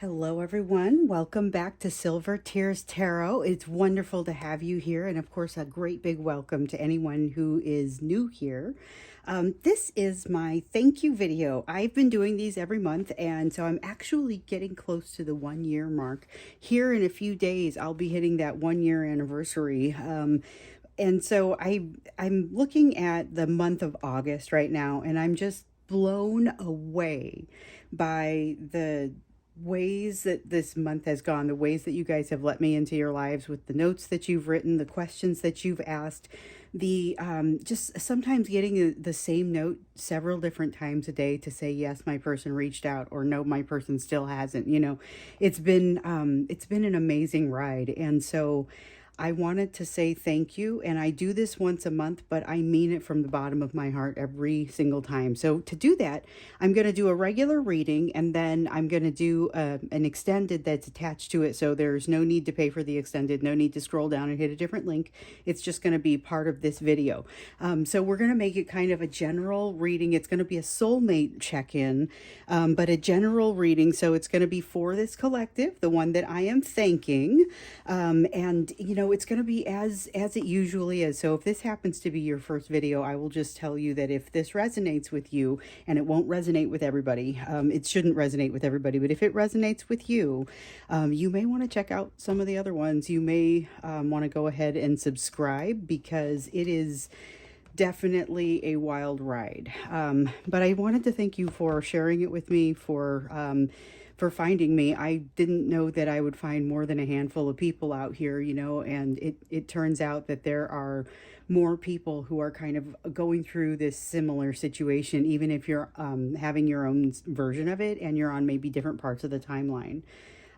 Hello, everyone. Welcome back to Silver Tears Tarot. It's wonderful to have you here. And of course, a great big welcome to anyone who is new here. This is my thank you video. I've been doing these every month, and so I'm actually getting close to the 1 year mark. Here in a few days, I'll be hitting that 1 year anniversary. And so I'm looking at the month of August right now, and I'm just blown away by the ways that this month has gone, the ways that you guys have let me into your lives with the notes that you've written, the questions that you've asked, the just sometimes getting the same note several different times a day to say yes, my person reached out, or no, my person still hasn't. It's been an amazing ride. And so I wanted to say thank you, and I do this once a month, but I mean it from the bottom of my heart every single time. So to do that, I'm going to do a regular reading, and then I'm going to do an extended that's attached to it. So there's no need to pay for the extended, no need to scroll down and hit a different link. It's just going to be part of this video. So we're going to make it kind of a general reading. It's going to be a soulmate check-in, but a general reading. So it's going to be for this collective, the one that I am thanking, and it's going to be as it usually is. So if this happens to be your first video, I will just tell you that if this resonates with you, and it won't resonate with everybody, it shouldn't resonate with everybody, but if it resonates with you, you may want to check out some of the other ones. You may want to go ahead and subscribe, because it is definitely a wild ride. But I wanted to thank you for sharing it with me, for finding me. I didn't know that I would find more than a handful of people out here, and it turns out that there are more people who are kind of going through this similar situation, even if you're having your own version of it and you're on maybe different parts of the timeline.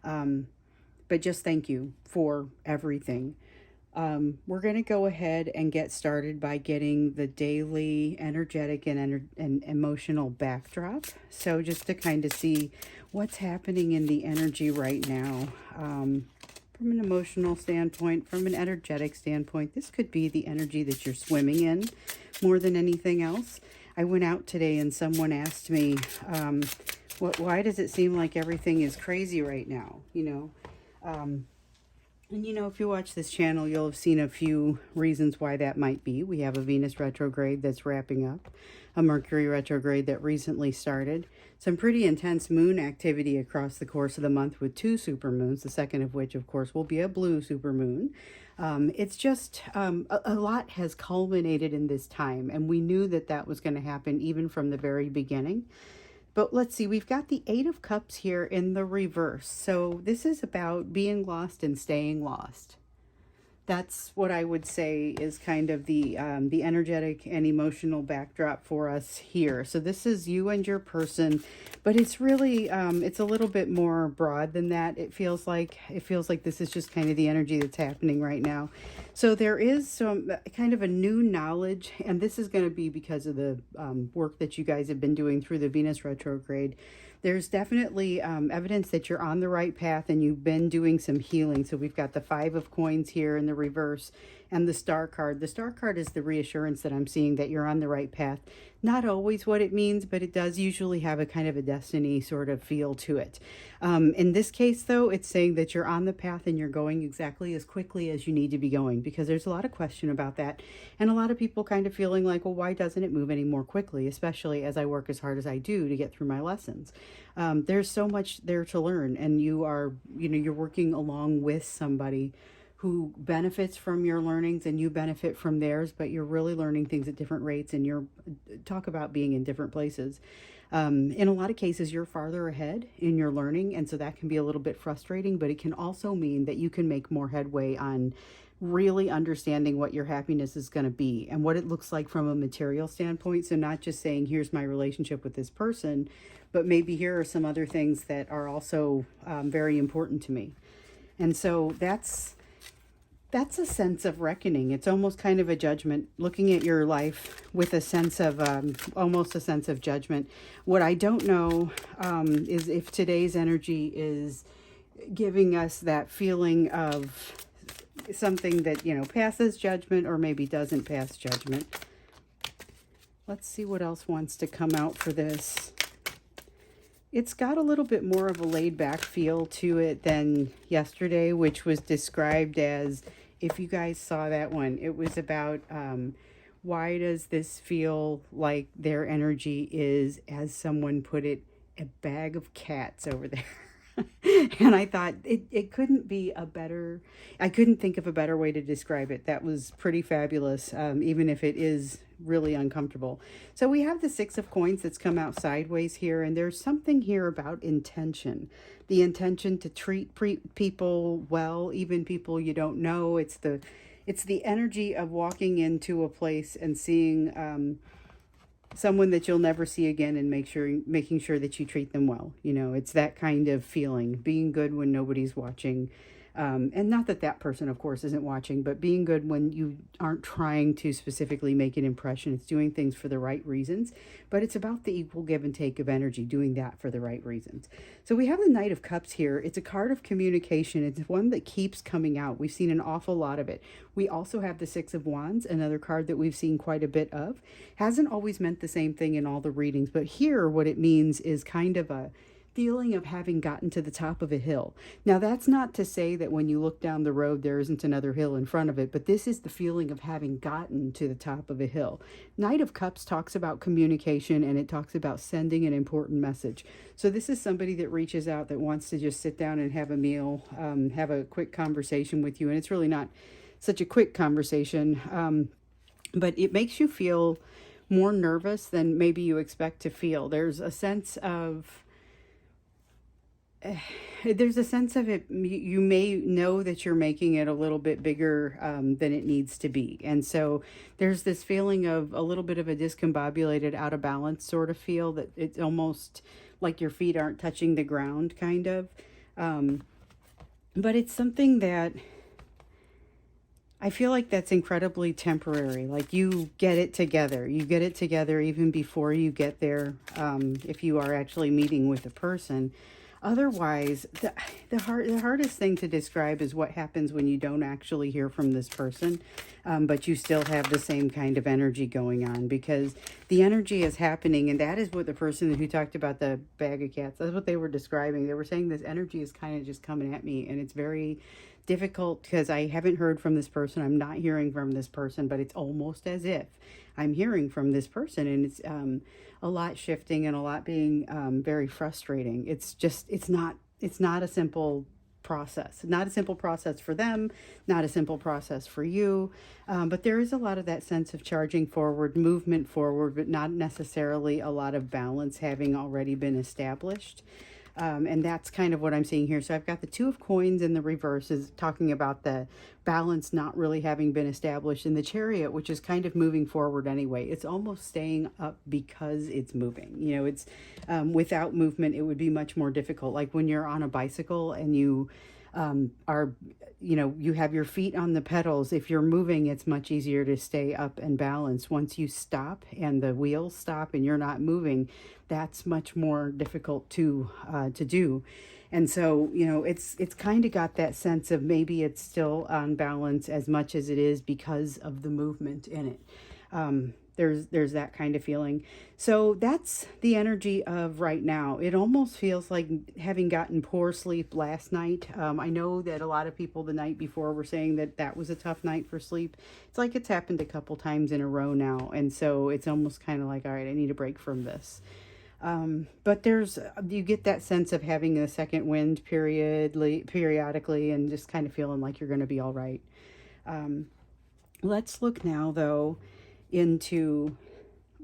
But just thank you for everything. We're going to go ahead and get started by getting the daily energetic and emotional backdrop. So just to kind of see what's happening in the energy right now, from an emotional standpoint, from an energetic standpoint. This could be the energy that you're swimming in more than anything else. I went out today and someone asked me, why does it seem like everything is crazy right now? And if you watch this channel, you'll have seen a few reasons why that might be. We have a Venus retrograde that's wrapping up, a Mercury retrograde that recently started, some pretty intense moon activity across the course of the month with 2 supermoons, the second of which, of course, will be a blue supermoon. It's just a lot has culminated in this time, and we knew that that was going to happen even from the very beginning. But let's see, we've got the 8 of Cups here in the reverse. So this is about being lost and staying lost. That's what I would say is kind of the energetic and emotional backdrop for us here. So this is you and your person, but it's really, it's a little bit more broad than that. It feels like this is just kind of the energy that's happening right now. So there is some kind of a new knowledge, and this is going to be because of the work that you guys have been doing through the Venus retrograde. There's definitely evidence that you're on the right path and you've been doing some healing. So we've got the 5 of Coins here in the reverse and the Star card. The Star card is the reassurance that I'm seeing that you're on the right path. Not always what it means, but it does usually have a kind of a destiny sort of feel to it. In this case, though, it's saying that you're on the path and you're going exactly as quickly as you need to be going, because there's a lot of question about that. And a lot of people kind of feeling like, well, why doesn't it move any more quickly, especially as I work as hard as I do to get through my lessons. There's so much there to learn, and you're working along with somebody who benefits from your learnings and you benefit from theirs, but you're really learning things at different rates, and you're talk about being in different places. In a lot of cases, you're farther ahead in your learning, and so that can be a little bit frustrating, but it can also mean that you can make more headway on really understanding what your happiness is going to be and what it looks like from a material standpoint. So not just saying, here's my relationship with this person, but maybe here are some other things that are also very important to me. And so that's a sense of reckoning. It's almost kind of a judgment, looking at your life with a sense of, almost a sense of judgment. What I don't know is if today's energy is giving us that feeling of something that, passes judgment or maybe doesn't pass judgment. Let's see what else wants to come out for this. It's got a little bit more of a laid back feel to it than yesterday, which was described as, if you guys saw that one, it was about why does this feel like their energy is, as someone put it, a bag of cats over there. And I thought it couldn't be a better, I couldn't think of a better way to describe it. That was pretty fabulous, even if it is really uncomfortable. So we have the Six of Coins that's come out sideways here, and there's something here about intention. The intention to treat people well, even people you don't know. It's the energy of walking into a place and seeing someone that you'll never see again, and making sure that you treat them well. You know, it's that kind of feeling, being good when nobody's watching. And not that that person, of course, isn't watching, but being good when you aren't trying to specifically make an impression. It's doing things for the right reasons, but it's about the equal give and take of energy, doing that for the right reasons. So we have the Knight of Cups here. It's a card of communication. It's one that keeps coming out. We've seen an awful lot of it. We also have the Six of Wands, another card that we've seen quite a bit of. Hasn't always meant the same thing in all the readings, but here what it means is kind of a feeling of having gotten to the top of a hill. Now, that's not to say that when you look down the road there isn't another hill in front of it, but this is the feeling of having gotten to the top of a hill. Knight of Cups talks about communication, and it talks about sending an important message. So this is somebody that reaches out, that wants to just sit down and have a meal, have a quick conversation with you, and it's really not such a quick conversation, but it makes you feel more nervous than maybe you expect to feel. There's a sense of it. You may know that you're making it a little bit bigger than it needs to be. And so there's this feeling of a little bit of a discombobulated, out of balance sort of feel, that it's almost like your feet aren't touching the ground, kind of. But it's something that I feel like that's incredibly temporary. Like, you get it together. You get it together even before you get there, if you are actually meeting with a person. Otherwise, the hardest thing to describe is what happens when you don't actually hear from this person, but you still have the same kind of energy going on, because the energy is happening. And that is what the person who talked about the bag of cats, that's what they were describing. They were saying this energy is kind of just coming at me, and it's very difficult because I haven't heard from this person. I'm not hearing from this person, but it's almost as if I'm hearing from this person, and it's a lot shifting and a lot being very frustrating. It's not a simple process. Not a simple process for them, not a simple process for you. But there is a lot of that sense of charging forward, movement forward, but not necessarily a lot of balance having already been established. And that's kind of what I'm seeing here. So I've got the Two of Coins in the reverse, is talking about the balance not really having been established, in the Chariot, which is kind of moving forward anyway. It's almost staying up because it's moving. You know, it's without movement, it would be much more difficult. Like when you're on a bicycle and you are, you know, you have your feet on the pedals. If you're moving, it's much easier to stay up and balanced. Once you stop and the wheels stop and you're not moving, that's much more difficult to do. And so, you know, it's kind of got that sense of maybe it's still on balance as much as it is because of the movement in it. There's that kind of feeling. So that's the energy of right now. It almost feels like having gotten poor sleep last night. I know that a lot of people the night before were saying that that was a tough night for sleep. It's like it's happened a couple times in a row now. And so it's almost kind of like, all right, I need a break from this. But you get that sense of having a second wind periodically, and just kind of feeling like you're going to be all right. Let's look now, though, into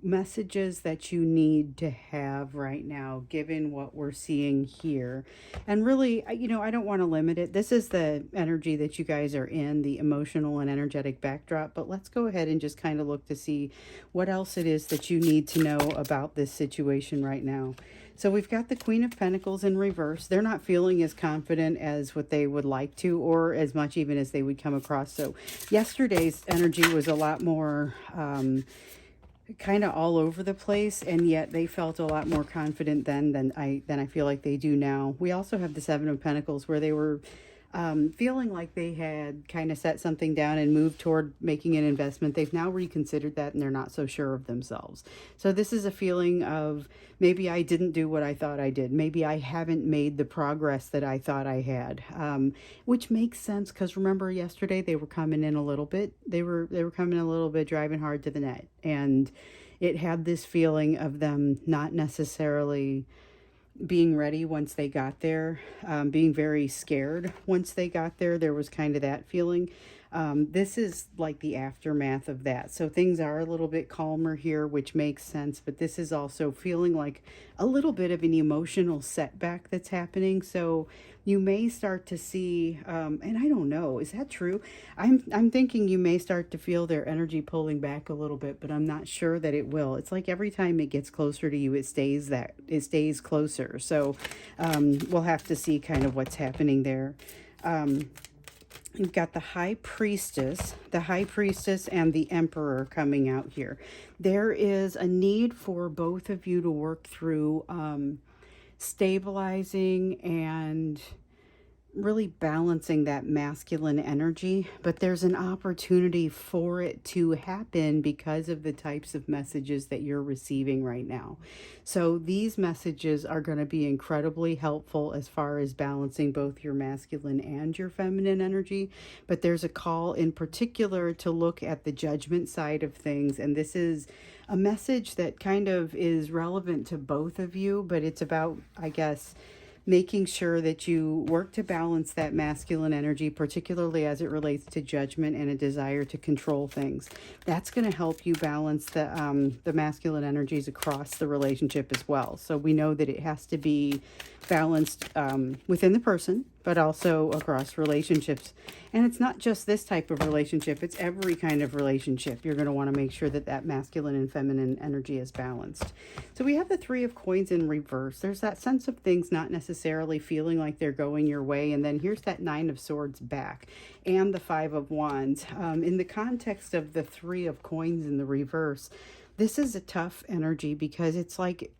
messages that you need to have right now, given what we're seeing here. And really, you know, I don't want to limit it. This is the energy that you guys are in, the emotional and energetic backdrop. But let's go ahead and just kind of look to see what else it is that you need to know about this situation right now. So we've got the Queen of Pentacles in reverse. They're not feeling as confident as what they would like to, or as much even as they would come across. So yesterday's energy was a lot more kind of all over the place, and yet they felt a lot more confident then than I feel like they do now. We also have the Seven of Pentacles, where they were feeling like they had kind of set something down and moved toward making an investment. They've now reconsidered that and they're not so sure of themselves. So this is a feeling of maybe I didn't do what I thought I did. Maybe I haven't made the progress that I thought I had, which makes sense because remember yesterday they were coming in a little bit. They were coming a little bit driving hard to the net, and it had this feeling of them not necessarily being ready once they got there, being very scared once they got there. There was kind of that feeling. This is like the aftermath of that. So things are a little bit calmer here, which makes sense, but this is also feeling like a little bit of an emotional setback that's happening. So you may start to see, and I don't know, is that true? I'm thinking you may start to feel their energy pulling back a little bit, but I'm not sure that it will. It's like every time it gets closer to you, it stays closer. So we'll have to see kind of what's happening there. You've got the High Priestess, and the Emperor coming out here. There is a need for both of you to work through stabilizing and really balancing that masculine energy, but there's an opportunity for it to happen because of the types of messages that you're receiving right now. So these messages are going to be incredibly helpful as far as balancing both your masculine and your feminine energy, but there's a call in particular to look at the judgment side of things, and this is a message that kind of is relevant to both of you, but it's about, I guess, making sure that you work to balance that masculine energy, particularly as it relates to judgment and a desire to control things. That's going to help you balance the masculine energies across the relationship as well. So we know that it has to be balanced within the person, but also across relationships. And it's not just this type of relationship, it's every kind of relationship. You're going to want to make sure that that masculine and feminine energy is balanced. So we have the Three of Coins in reverse. There's that sense of things not necessarily feeling like they're going your way. And then here's that Nine of Swords back and the Five of Wands. In the context of the Three of Coins in the reverse, this is a tough energy because it's like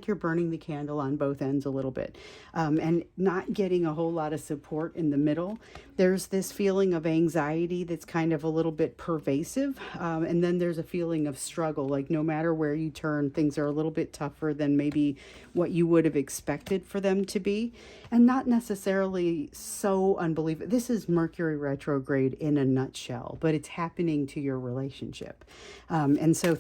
you're burning the candle on both ends a little bit, and not getting a whole lot of support in the middle. There's this feeling of anxiety that's kind of a little bit pervasive, and then there's a feeling of struggle, like no matter where you turn, things are a little bit tougher than maybe what you would have expected for them to be, and not necessarily so unbelievable. This is Mercury retrograde in a nutshell, but it's happening to your relationship, and so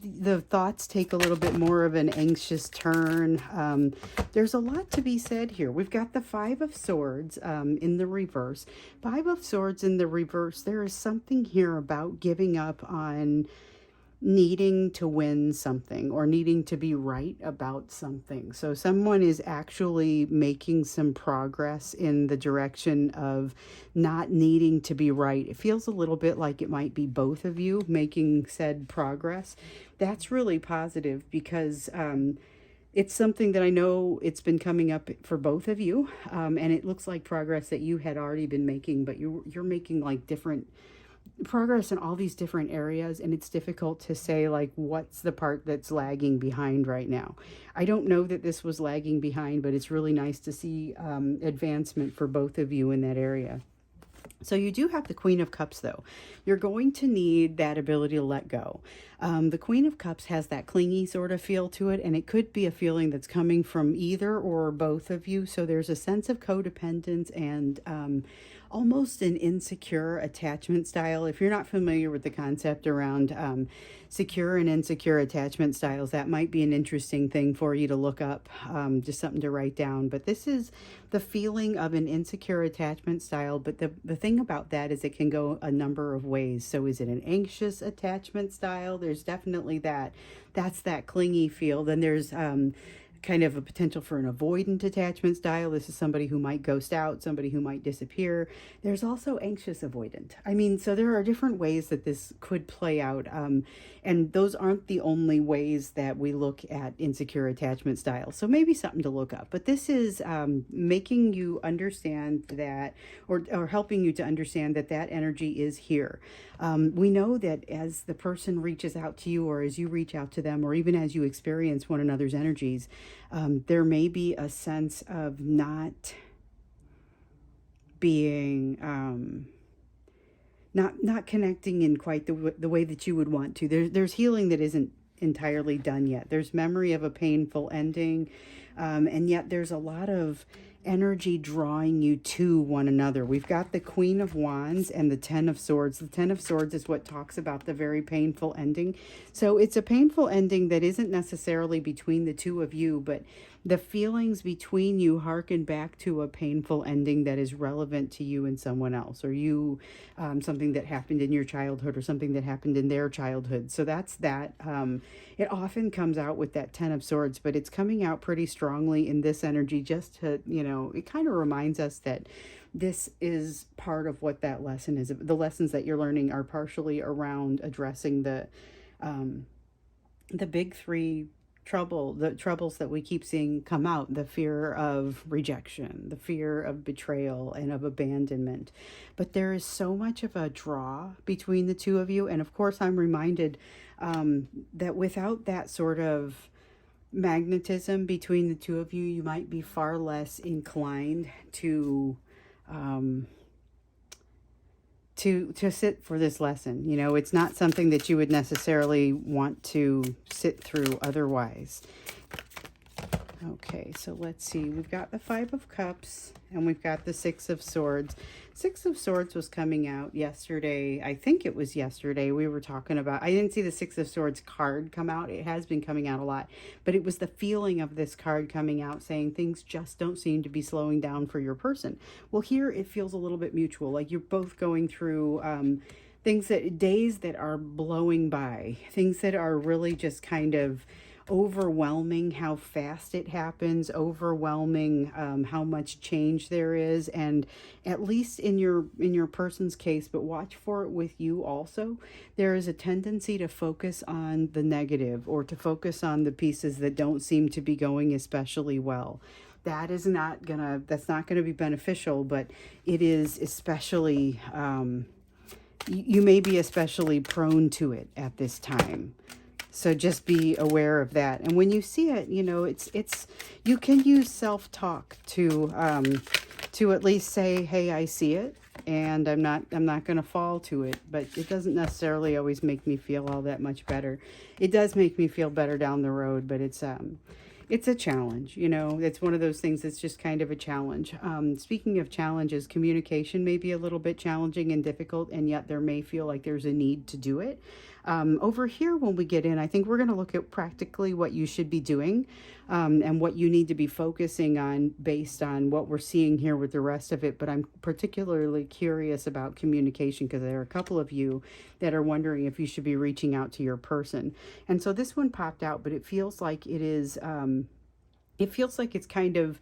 the thoughts take a little bit more of an anxious turn. There's a lot to be said here. We've got the Five of Swords in the reverse. Five of Swords in the reverse, there is something here about giving up on needing to win something or needing to be right about something. So someone is actually making some progress in the direction of not needing to be right. It feels a little bit like it might be both of you making said progress. That's really positive because it's something that I know it's been coming up for both of you, and it looks like progress that you had already been making, but you're making like different progress in all these different areas, and it's difficult to say like what's the part that's lagging behind right now. I don't know that this was lagging behind, but it's really nice to see advancement for both of you in that area. So you do have the Queen of Cups, though. You're going to need that ability to let go. The Queen of Cups has that clingy sort of feel to it, and it could be a feeling that's coming from either or both of you. So there's a sense of codependence and almost an insecure attachment style. If you're not familiar with the concept around secure and insecure attachment styles, that might be an interesting thing for you to look up, just something to write down. But this is the feeling of an insecure attachment style. But the thing about that is it can go a number of ways. So is it an anxious attachment style? There's definitely that. That's that clingy feel. Then there's kind of a potential for an avoidant attachment style. This is somebody who might ghost out, somebody who might disappear. There's also anxious avoidant. I mean, so there are different ways that this could play out. And those aren't the only ways that we look at insecure attachment styles. So maybe something to look up. But this is making you understand that, or helping you to understand that that energy is here. We know that as the person reaches out to you, or as you reach out to them, or even as you experience one another's energies, there may be a sense of not being not connecting in quite the way that you would want to. There's healing that isn't entirely done yet. There's memory of a painful ending, and yet there's a lot of energy drawing you to one another. We've got the Queen of Wands and the Ten of Swords. The Ten of Swords is what talks about the very painful ending. So it's a painful ending that isn't necessarily between the two of you, but the feelings between you harken back to a painful ending that is relevant to you and someone else, or you, something that happened in your childhood or something that happened in their childhood. So that's that. It often comes out with that Ten of Swords, but it's coming out pretty strongly in this energy just to, it kind of reminds us that this is part of what that lesson is. The lessons that you're learning are partially around addressing the big three the troubles that we keep seeing come out: the fear of rejection, the fear of betrayal, and of abandonment. But there is so much of a draw between the two of you. And of course, I'm reminded that without that sort of magnetism between the two of you, you might be far less inclined to sit for this lesson. It's not something that you would necessarily want to sit through otherwise. Okay, so let's see. We've got the Five of Cups and we've got the Six of Swords. Six of Swords was coming out yesterday. I think it was yesterday. We were talking about, I didn't see the Six of Swords card come out. It has been coming out a lot, but it was the feeling of this card coming out saying things just don't seem to be slowing down for your person. Well, here it feels a little bit mutual, like you're both going through days that are blowing by, things that are really just kind of overwhelming how fast it happens, overwhelming how much change there is. And at least in your person's case, but watch for it with you also, there is a tendency to focus on the negative or to focus on the pieces that don't seem to be going especially well. That's not gonna be beneficial, but it is especially you may be especially prone to it at this time. So just be aware of that. And when you see it, it's you can use self-talk to at least say, hey, I see it, and I'm not going to fall to it. But it doesn't necessarily always make me feel all that much better. It does make me feel better down the road, but it's a challenge. It's one of those things that's just kind of a challenge. Speaking of challenges, communication may be a little bit challenging and difficult, and yet there may feel like there's a need to do it. Over here, when we get in, I think we're going to look at practically what you should be doing and what you need to be focusing on based on what we're seeing here with the rest of it. But I'm particularly curious about communication because there are a couple of you that are wondering if you should be reaching out to your person. And so this one popped out, but it feels like it is, it's kind of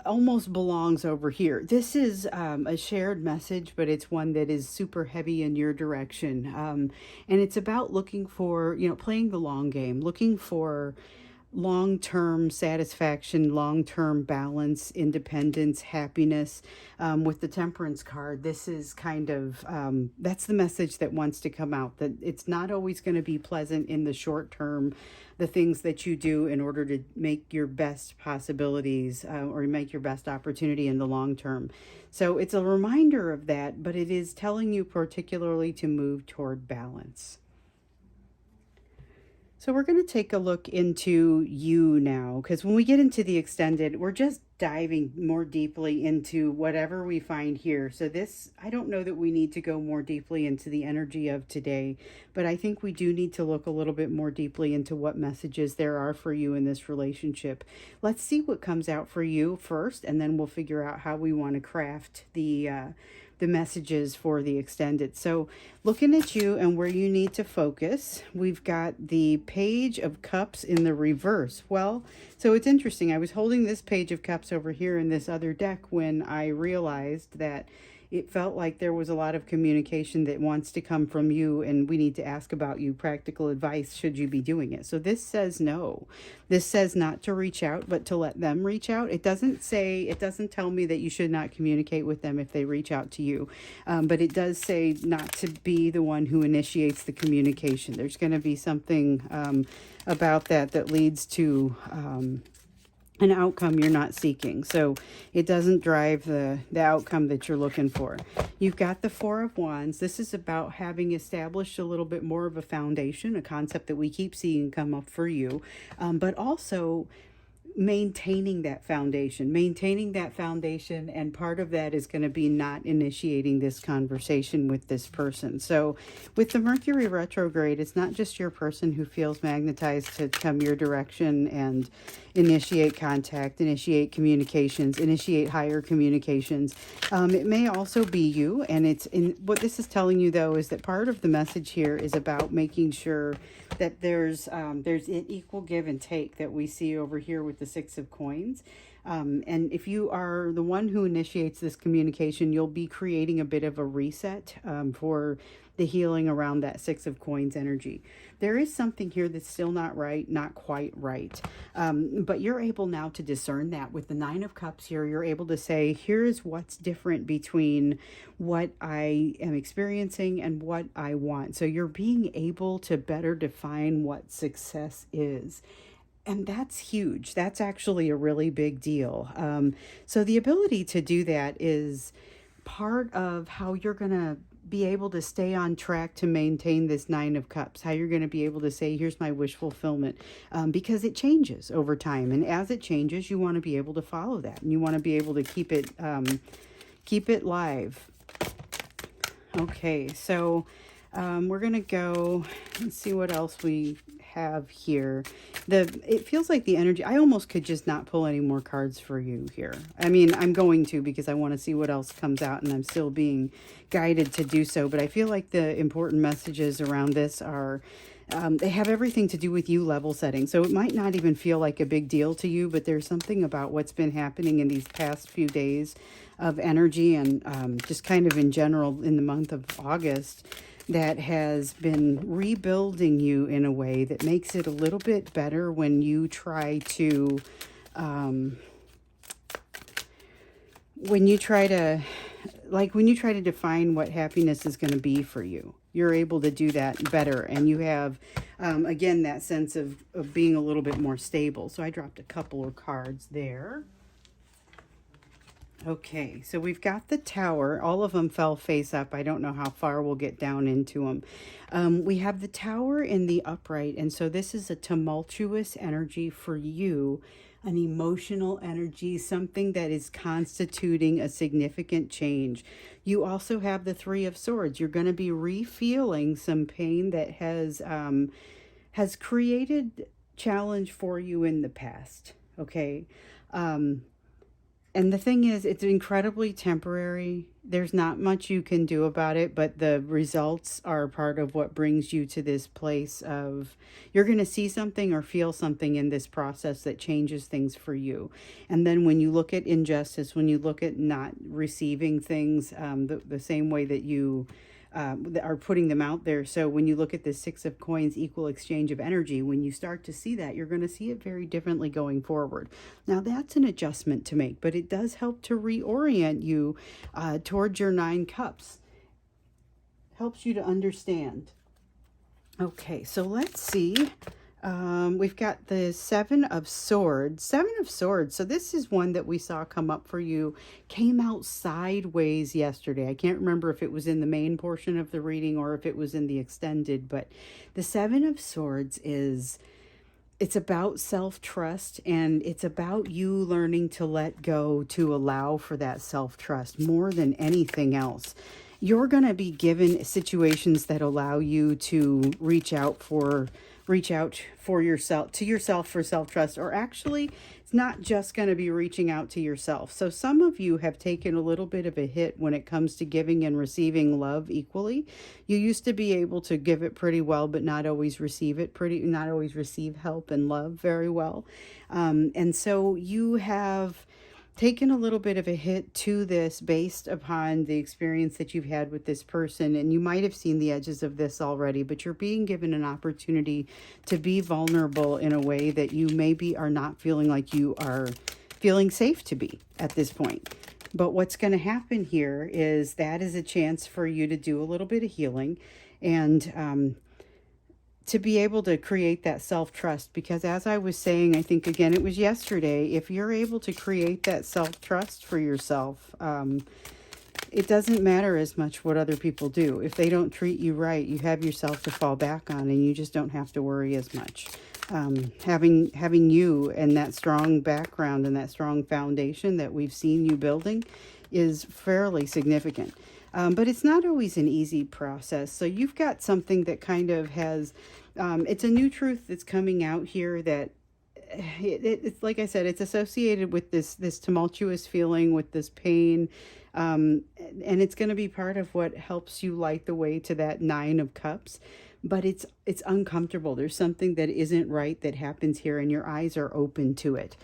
almost belongs over here. This is a shared message, but it's one that is super heavy in your direction. And it's about looking for, playing the long game, looking for long-term satisfaction, long-term balance, independence, happiness. With the Temperance card, this is kind of, that's the message that wants to come out, that it's not always going to be pleasant in the short term, the things that you do in order to make your best possibilities or make your best opportunity in the long term. So it's a reminder of that, but it is telling you particularly to move toward balance. So we're going to take a look into you now, because when we get into the extended, we're just diving more deeply into whatever we find here. So this, I don't know that we need to go more deeply into the energy of today, but I think we do need to look a little bit more deeply into what messages there are for you in this relationship. Let's see what comes out for you first, and then we'll figure out how we want to craft the messages for the extended. So looking at you and where you need to focus, we've got the Page of Cups in the reverse. Well, so it's interesting. I was holding this Page of Cups over here in this other deck when I realized that it felt like there was a lot of communication that wants to come from you, and we need to ask about you, practical advice should you be doing it. So this says no. This says not to reach out, but to let them reach out. It doesn't tell me that you should not communicate with them if they reach out to you, but it does say not to be the one who initiates the communication. There's going to be something about that leads to an outcome you're not seeking. So it doesn't drive the outcome that you're looking for. You've got the Four of Wands. This is about having established a little bit more of a foundation, a concept that we keep seeing come up for you, but also maintaining that foundation, and part of that is going to be not initiating this conversation with this person. So with the Mercury retrograde, it's not just your person who feels magnetized to come your direction and initiate contact, initiate communications, initiate higher communications. It may also be you, and it's in what this is telling you though is that part of the message here is about making sure that there's an equal give and take that we see over here with the Six of Coins. And if you are the one who initiates this communication, you'll be creating a bit of a reset for the healing around that Six of Coins energy. There is something here that's still not right, not quite right. But you're able now to discern that with the Nine of Cups here. You're able to say, here's what's different between what I am experiencing and what I want. So you're being able to better define what success is. And that's huge. That's actually a really big deal. So the ability to do that is part of how you're going to be able to stay on track to maintain this Nine of Cups, how you're going to be able to say, here's my wish fulfillment, because it changes over time. And as it changes, you want to be able to follow that, and you want to be able to keep it live. Okay, so we're going to go and see what else we have here. It feels like the energy, I almost could just not pull any more cards for you here. I mean, I'm going to, because I want to see what else comes out, and I'm still being guided to do so. But I feel like the important messages around this are, they have everything to do with you level setting. So it might not even feel like a big deal to you, but there's something about what's been happening in these past few days of energy and just kind of in general in the month of August that has been rebuilding you in a way that makes it a little bit better when you try to define what happiness is going to be for you. You're able to do that better, and you have again that sense of being a little bit more stable. So I dropped a couple of cards there. Okay, so we've got the Tower. All of them fell face up. I don't know how far we'll get down into them. We have the Tower in the upright, and so this is a tumultuous energy for you, an emotional energy, something that is constituting a significant change. You also have the Three of Swords. You're going to be re-feeling some pain that has created challenge for you in the past, okay? And the thing is, it's incredibly temporary. There's not much you can do about it, but the results are part of what brings you to this place of, you're going to see something or feel something in this process that changes things for you. And then when you look at injustice, when you look at not receiving things the same way that you are putting them out there. So when you look at the Six of Coins, equal exchange of energy, when you start to see that, you're going to see it very differently going forward. Now that's an adjustment to make, but it does help to reorient you towards your Nine Cups. Helps you to understand. Okay, so let's see. We've got the Seven of Swords. Seven of Swords. So this is one that we saw come up for you. Came out sideways yesterday. I can't remember if it was in the main portion of the reading or if it was in the extended. But the Seven of Swords it's about self-trust, and it's about you learning to let go, to allow for that self-trust more than anything else. You're going to be given situations that allow you to reach out for yourself for self-trust, or actually it's not just going to be reaching out to yourself. So some of you have taken a little bit of a hit when it comes to giving and receiving love equally. You used to be able to give it pretty well, but not always receive help and love very well. And so you have taken a little bit of a hit to this based upon the experience that you've had with this person. And you might have seen the edges of this already, but you're being given an opportunity to be vulnerable in a way that you maybe are not feeling like you are feeling safe to be at this point. But what's going to happen here is that is a chance for you to do a little bit of healing and to be able to create that self-trust, because as I was saying, I think again, it was yesterday, if you're able to create that self-trust for yourself, it doesn't matter as much what other people do. If they don't treat you right, you have yourself to fall back on, and you just don't have to worry as much. Having you and that strong background and that strong foundation that we've seen you building is fairly significant. But it's not always an easy process. So you've got something that kind of has, it's a new truth that's coming out here that it's like I said, it's associated with this tumultuous feeling, with this pain, and it's going to be part of what helps you light the way to that Nine of Cups. But it's uncomfortable. There's something that isn't right that happens here, and your eyes are open to it.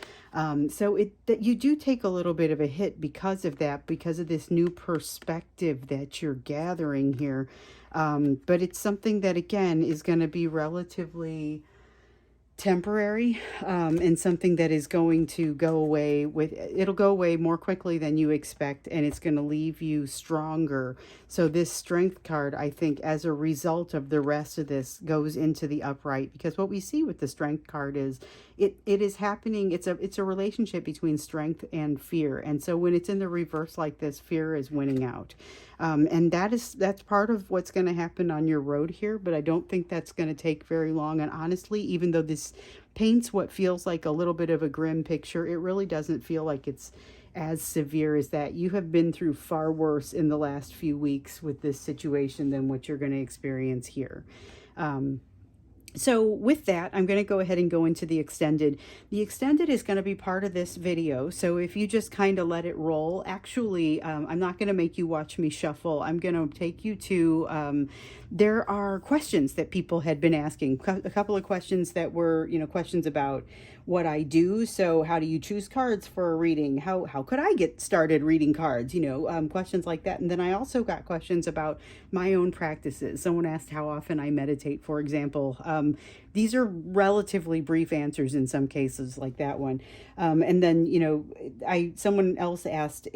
So that you do take a little bit of a hit because of that, because of this new perspective that you're gathering here. But it's something that again is going to be relatively temporary, and something that is going to go away it'll go away more quickly than you expect, and it's going to leave you stronger. So this strength card, I think, as a result of the rest of this, goes into the upright, because what we see with the strength card is it is happening. It's a relationship between strength and fear. And so when it's in the reverse like this, fear is winning out. And that's part of what's going to happen on your road here, but I don't think that's going to take very long. And honestly, even though this paints what feels like a little bit of a grim picture, it really doesn't feel like it's as severe as that. You have been through far worse in the last few weeks with this situation than what you're going to experience here. So with that, I'm going to go ahead and go into the extended. The extended is going to be part of this video. So if you just kind of let it roll, actually, I'm not going to make you watch me shuffle. I'm going to take you to, there are questions that people had been asking, a couple of questions that were, questions about what I do. So how do you choose cards for a reading? How could I get started reading cards? Questions like that. And then I also got questions about my own practices. Someone asked how often I meditate, for example. These are relatively brief answers in some cases, like that one. And then, someone else asked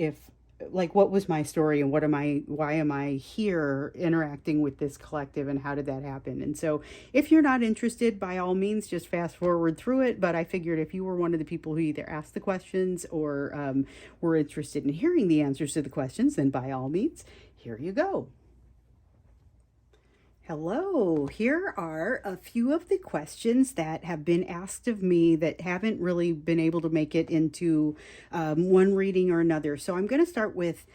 what was my story, and why am I here interacting with this collective, and how did that happen? And so if you're not interested, by all means, just fast forward through it. But I figured if you were one of the people who either asked the questions or were interested in hearing the answers to the questions, then by all means, here you go. Hello, here are a few of the questions that have been asked of me that haven't really been able to make it into one reading or another. So I'm going to start with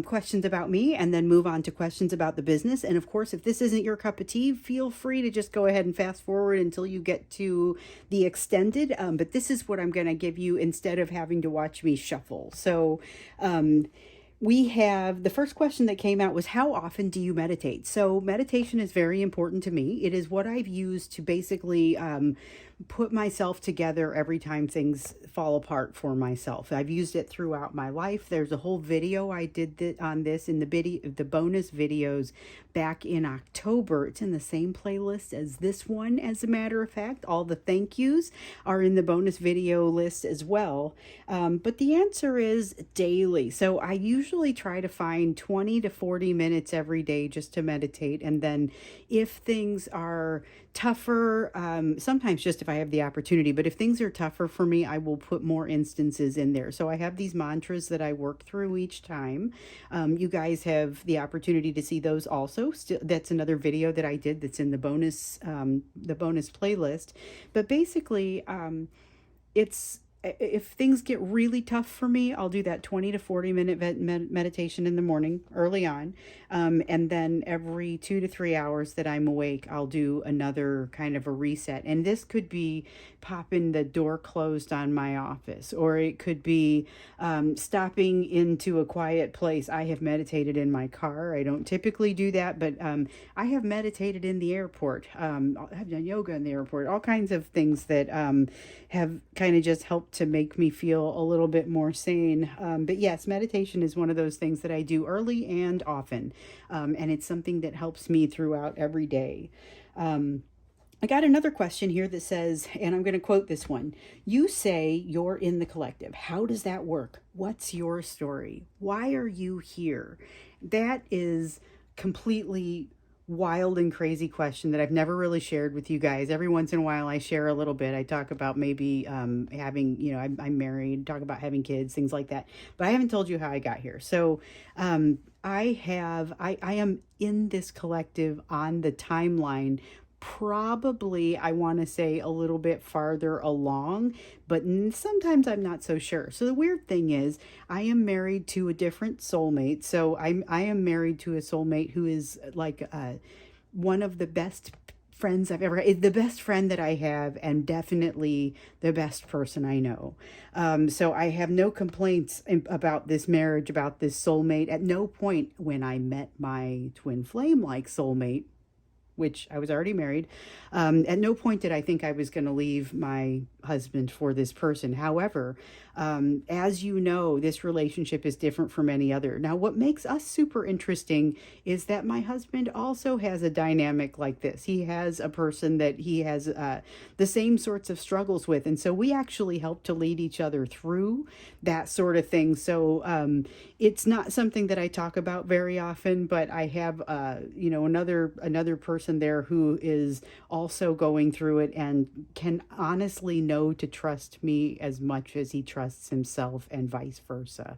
questions about me and then move on to questions about the business. And of course, if this isn't your cup of tea, feel free to just go ahead and fast forward until you get to the extended. But this is what I'm going to give you instead of having to watch me shuffle. So we have the first question that came out was, how often do you meditate? So meditation is very important to me. It is what I've used to basically put myself together every time things fall apart for myself. I've used it throughout my life. There's a whole video I did on this in the bonus videos back in October. It's in the same playlist as this one, as a matter of fact. All the thank yous are in the bonus video list as well. But the answer is daily. So I usually try to find 20 to 40 minutes every day just to meditate. And then if things are tougher, sometimes just if I have the opportunity, but if things are tougher for me, I will put more instances in there. So I have these mantras that I work through each time. You guys have the opportunity to see those also. That's another video that I did that's in the bonus playlist. But basically, if things get really tough for me, I'll do that 20 to 40 minute meditation in the morning early on. And then every 2 to 3 hours that I'm awake, I'll do another kind of a reset. And this could be popping the door closed on my office, or it could be stopping into a quiet place. I have meditated in my car. I don't typically do that, but I have meditated in the airport. I've done yoga in the airport, all kinds of things that have kind of just helped to make me feel a little bit more sane. But yes, meditation is one of those things that I do early and often. And it's something that helps me throughout every day. I got another question here that says, and I'm going to quote this one. You say you're in the collective. How does that work? What's your story? Why are you here? That is completely wild and crazy question that I've never really shared with you guys. Every once in a while, I share a little bit. I talk about maybe having, I'm married, talk about having kids, things like that. But I haven't told you how I got here. So I am in this collective on the timeline. Probably, I want to say a little bit farther along, but sometimes I'm not so sure. So the weird thing is, I am married to a different soulmate. So I am married to a soulmate who is like one of the best friends I've ever had, the best friend that I have, and definitely the best person I know. So I have no complaints about this marriage, about this soulmate. At no point when I met my twin flame like soulmate, which I was already married. At no point did I think I was going to leave my husband for this person. However, as you know, this relationship is different from any other. Now, what makes us super interesting is that my husband also has a dynamic like this. He has a person that he has the same sorts of struggles with. And so we actually help to lead each other through that sort of thing. So it's not something that I talk about very often, but I have, another person there who is also going through it and can honestly know to trust me as much as he trusts himself, and vice versa.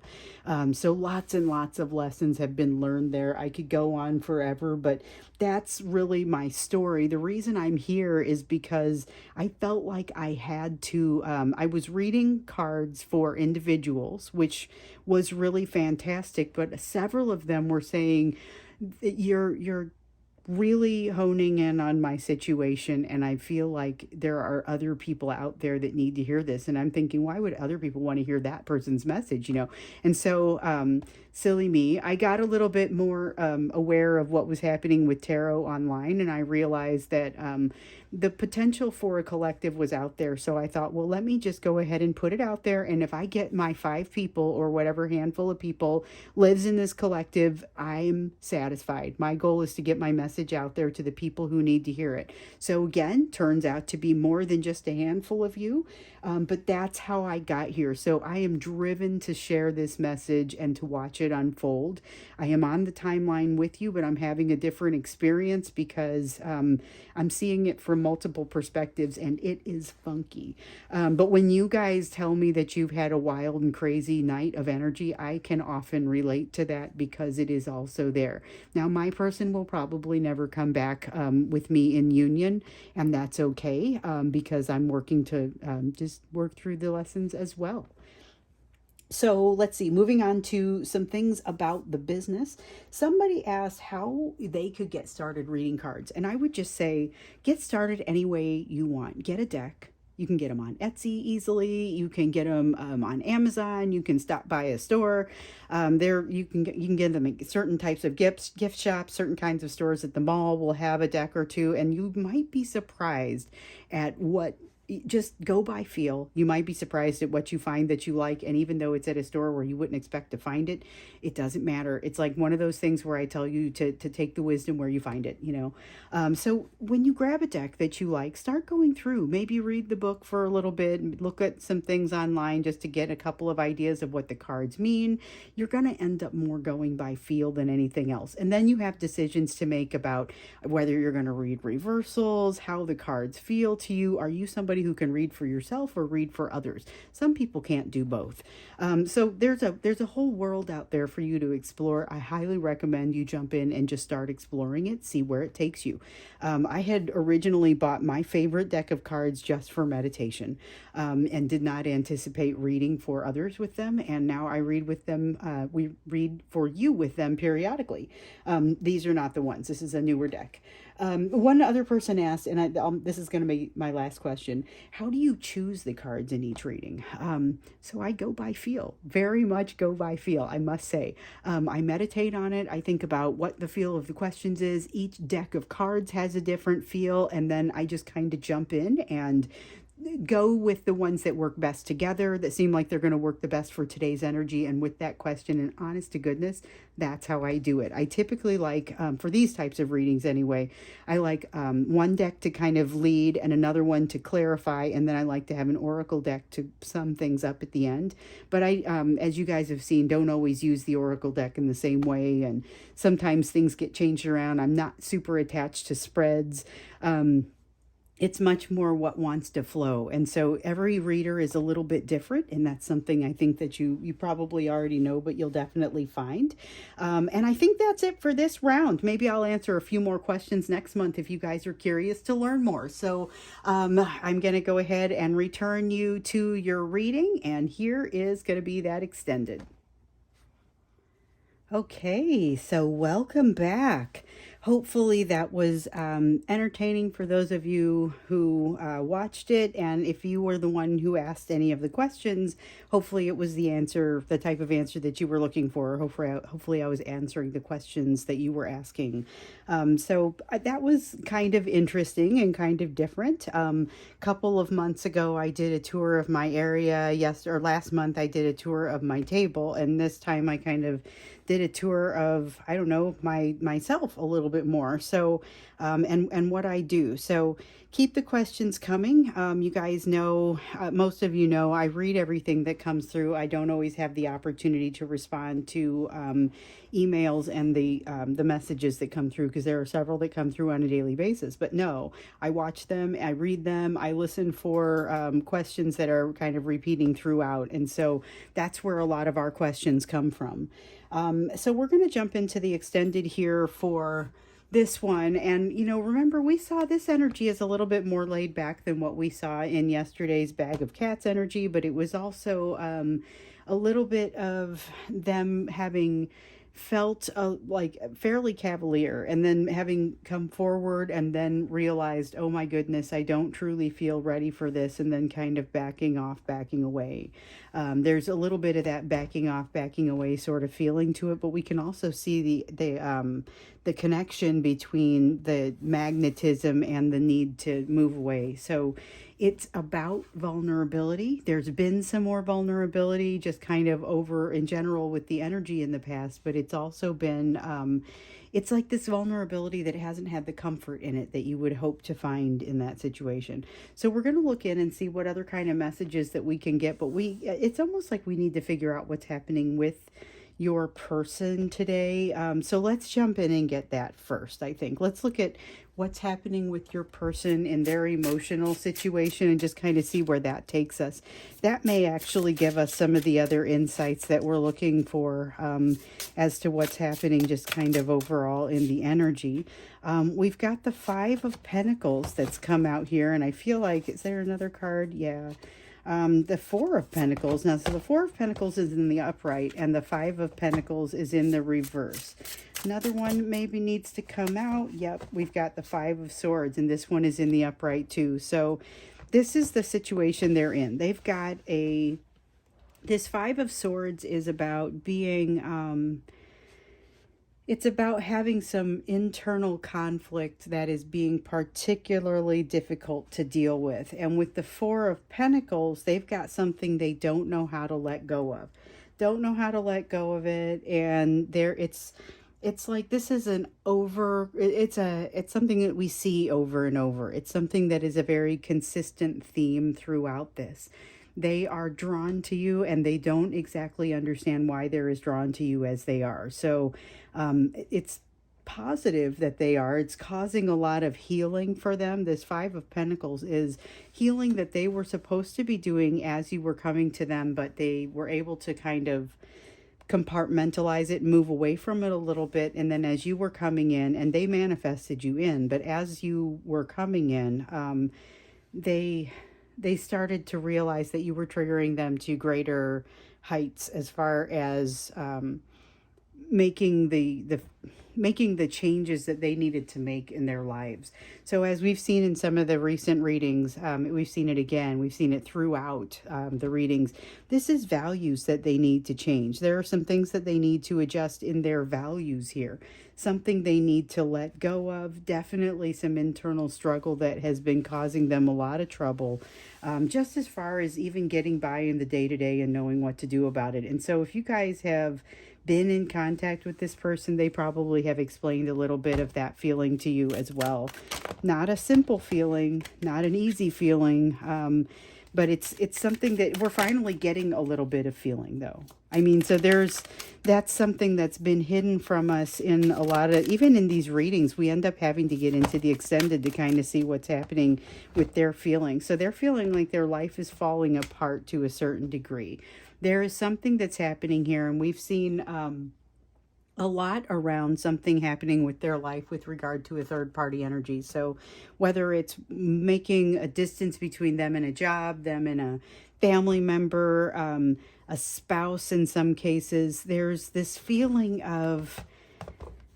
So lots and lots of lessons have been learned there. I could go on forever, but that's really my story. The reason I'm here is because I felt like I had to, I was reading cards for individuals, which was really fantastic, but several of them were saying, you're really honing in on my situation, and I feel like there are other people out there that need to hear this. And I'm thinking, why would other people want to hear that person's message, And so silly me, I got a little bit more aware of what was happening with tarot online, and I realized that the potential for a collective was out there. So I thought, well, let me just go ahead and put it out there, and if I get my 5 people or whatever handful of people lives in this collective, I'm satisfied. My goal is to get my message out there to the people who need to hear it. So again, turns out to be more than just a handful of you, but that's how I got here. So I am driven to share this message and to watch it unfold. I am on the timeline with you, but I'm having a different experience because I'm seeing it from multiple perspectives, and it is funky. But when you guys tell me that you've had a wild and crazy night of energy, I can often relate to that because it is also there. Now, my person will probably never come back with me in union, and that's okay because I'm working to just work through the lessons as well. So let's see, moving on to some things about the business. Somebody asked how they could get started reading cards. And I would just say, get started any way you want. Get a deck. You can get them on Etsy easily. You can get them on Amazon. You can stop by a store. There you can get them at certain types of gift shops. Certain kinds of stores at the mall will have a deck or two, and you might be surprised at what. Just go by feel. You might be surprised at what you find that you like, and even though it's at a store where you wouldn't expect to find it, it doesn't matter. It's like one of those things where I tell you to take the wisdom where you find it, So when you grab a deck that you like, start going through. Maybe read the book for a little bit and look at some things online just to get a couple of ideas of what the cards mean. You're going to end up more going by feel than anything else. And then you have decisions to make about whether you're going to read reversals, how the cards feel to you. Are you somebody who can read for yourself or read for others? Some people can't do both. So there's a whole world out there for you to explore. I highly recommend you jump in and just start exploring it, see where it takes you. I had originally bought my favorite deck of cards just for meditation and did not anticipate reading for others with them. And now I read with them. We read for you with them periodically. These are not the ones. This is a newer deck. One other person asked, and this is going to be my last question, how do you choose the cards in each reading? So I go by feel, very much go by feel, I must say. I meditate on it. I think about what the feel of the questions is. Each deck of cards has a different feel, and then I just kind of jump in and go with the ones that work best together, that seem like they're going to work the best for today's energy. And with that question, and honest to goodness, that's how I do it. I typically like, for these types of readings anyway, I like one deck to kind of lead and another one to clarify. And then I like to have an oracle deck to sum things up at the end. But I, as you guys have seen, don't always use the oracle deck in the same way. And sometimes things get changed around. I'm not super attached to spreads. It's much more what wants to flow. And so every reader is a little bit different. And that's something I think that you probably already know, but you'll definitely find. And I think that's it for this round. Maybe I'll answer a few more questions next month if you guys are curious to learn more. So I'm going to go ahead and return you to your reading. And here is going to be that extended. Okay, so welcome back. Hopefully that was entertaining for those of you who watched it. And if you were the one who asked any of the questions, hopefully it was the answer, the type of answer that you were looking for. Hopefully I was answering the questions that you were asking. So that was kind of interesting and kind of different. Couple of months ago, I did a tour of my area. Last month, I did a tour of my table. And this time I kind of did a tour of, I don't know, myself a little bit more. So, and what I do. So keep the questions coming. You guys know, most of you know, I read everything that comes through. I don't always have the opportunity to respond to emails and the messages that come through, because there are several that come through on a daily basis. But no, I watch them, I read them, I listen for questions that are kind of repeating throughout. And so that's where a lot of our questions come from. So we're going to jump into the extended here for this one. And, remember, we saw this energy as a little bit more laid back than what we saw in yesterday's Bag of Cats energy, but it was also a little bit of them having felt like fairly cavalier, and then having come forward and then realized, oh my goodness, I don't truly feel ready for this, and then kind of backing off, backing away. There's a little bit of that backing off, backing away sort of feeling to it, but we can also see the connection between the magnetism and the need to move away. So it's about vulnerability. There's been some more vulnerability just kind of over in general with the energy in the past, but it's also been, it's like this vulnerability that hasn't had the comfort in it that you would hope to find in that situation. So we're going to look in and see what other kind of messages that we can get, but it's almost like we need to figure out what's happening with your person today. So let's jump in and get that first, I think. Let's look at what's happening with your person in their emotional situation and just kind of see where that takes us. That may actually give us some of the other insights that we're looking for as to what's happening just kind of overall in the energy. We've got the Five of Pentacles that's come out here, and I feel like, is there another card? Yeah. The Four of Pentacles. Now, so the Four of Pentacles is in the upright, and the Five of Pentacles is in the reverse. Another one maybe needs to come out. Yep, we've got the Five of Swords, and this one is in the upright too. So this is the situation they're in. They've got this Five of Swords is about being, it's about having some internal conflict that is being particularly difficult to deal with. And with the Four of Pentacles, they've got something they don't know how to let go of. Don't know how to let go of it. And it's like this is it's something that we see over and over. It's something that is a very consistent theme throughout this. They are drawn to you, and they don't exactly understand why they're as drawn to you as they are. So it's positive that they are. It's causing a lot of healing for them. This Five of Pentacles is healing that they were supposed to be doing as you were coming to them, but they were able to kind of compartmentalize it, move away from it a little bit. And then as you were coming in, and they manifested you in, but as you were coming in, they started to realize that you were triggering them to greater heights as far as making the making the changes that they needed to make in their lives. So as we've seen in some of the recent readings, we've seen it again, we've seen it throughout the readings. This is values that they need to change. There are some things that they need to adjust in their values here, something they need to let go of, definitely some internal struggle that has been causing them a lot of trouble, just as far as even getting by in the day-to-day and knowing what to do about it. And so if you guys have been in contact with this person, they probably have explained a little bit of that feeling to you as well. Not a simple feeling, not an easy feeling, but it's something that we're finally getting a little bit of feeling, though. I mean, so that's something that's been hidden from us in a lot of, even in these readings, we end up having to get into the extended to kind of see what's happening with their feelings. So they're feeling like their life is falling apart to a certain degree. There is something that's happening here, and we've seen a lot around something happening with their life with regard to a third party energy. So whether it's making a distance between them and a job, them and a family member, a spouse in some cases, there's this feeling of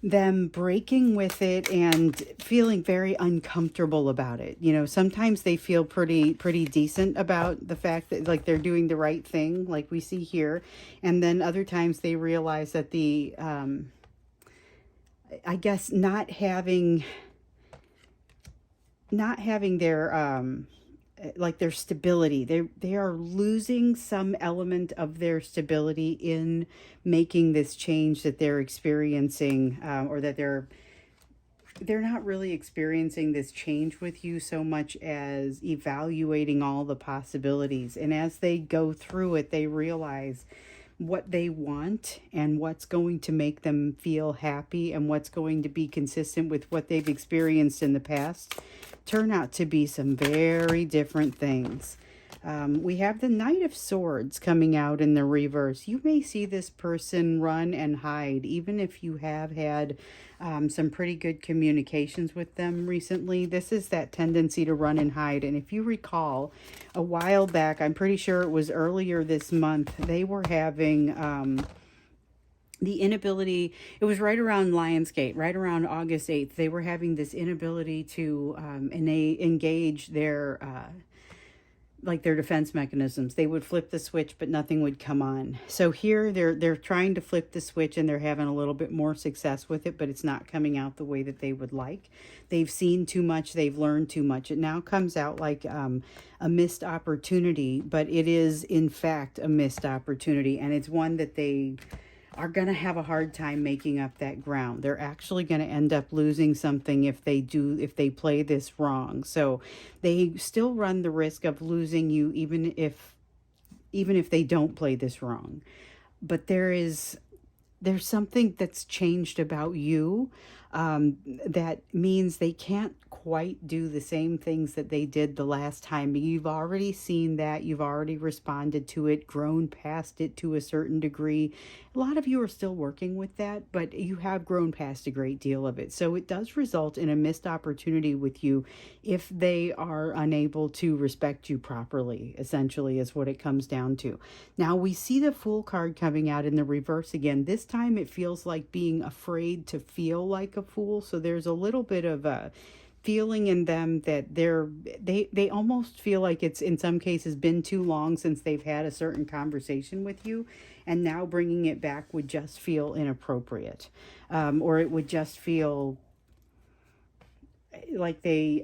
them breaking with it and feeling very uncomfortable about it. You know, sometimes they feel pretty decent about the fact that like they're doing the right thing, like we see here, and then other times they realize that the I guess not having their like their stability, they are losing some element of their stability in making this change that they're experiencing, or that they're not really experiencing this change with you so much as evaluating all the possibilities. And as they go through it, they realize what they want and what's going to make them feel happy and what's going to be consistent with what they've experienced in the past turn out to be some very different things. We have the Knight of Swords coming out in the reverse. You may see this person run and hide, even if you have had some pretty good communications with them recently. This is that tendency to run and hide. And if you recall, a while back, I'm pretty sure it was earlier this month, they were having the inability, it was right around Lionsgate, right around August 8th, they were having this inability to engage their like their defense mechanisms. They would flip the switch, but nothing would come on. So here they're trying to flip the switch and they're having a little bit more success with it, but it's not coming out the way that they would like. They've seen too much. They've learned too much. It now comes out like a missed opportunity, but it is in fact a missed opportunity, and it's one that they are going to have a hard time making up that ground. They're actually going to end up losing something if they play this wrong. So they still run the risk of losing you even if they don't play this wrong. But there's something that's changed about you, that means they can't quite do the same things that they did the last time. You've already seen that. You've already responded to it, grown past it to a certain degree. A lot of you are still working with that, but you have grown past a great deal of it. So it does result in a missed opportunity with you if they are unable to respect you properly, essentially, is what it comes down to. Now we see the Fool card coming out in the reverse again. This time it feels like being afraid to feel like a fool. So there's a little bit of a feeling in them that they almost feel like it's in some cases been too long since they've had a certain conversation with you, and now bringing it back would just feel inappropriate, or it would just feel like they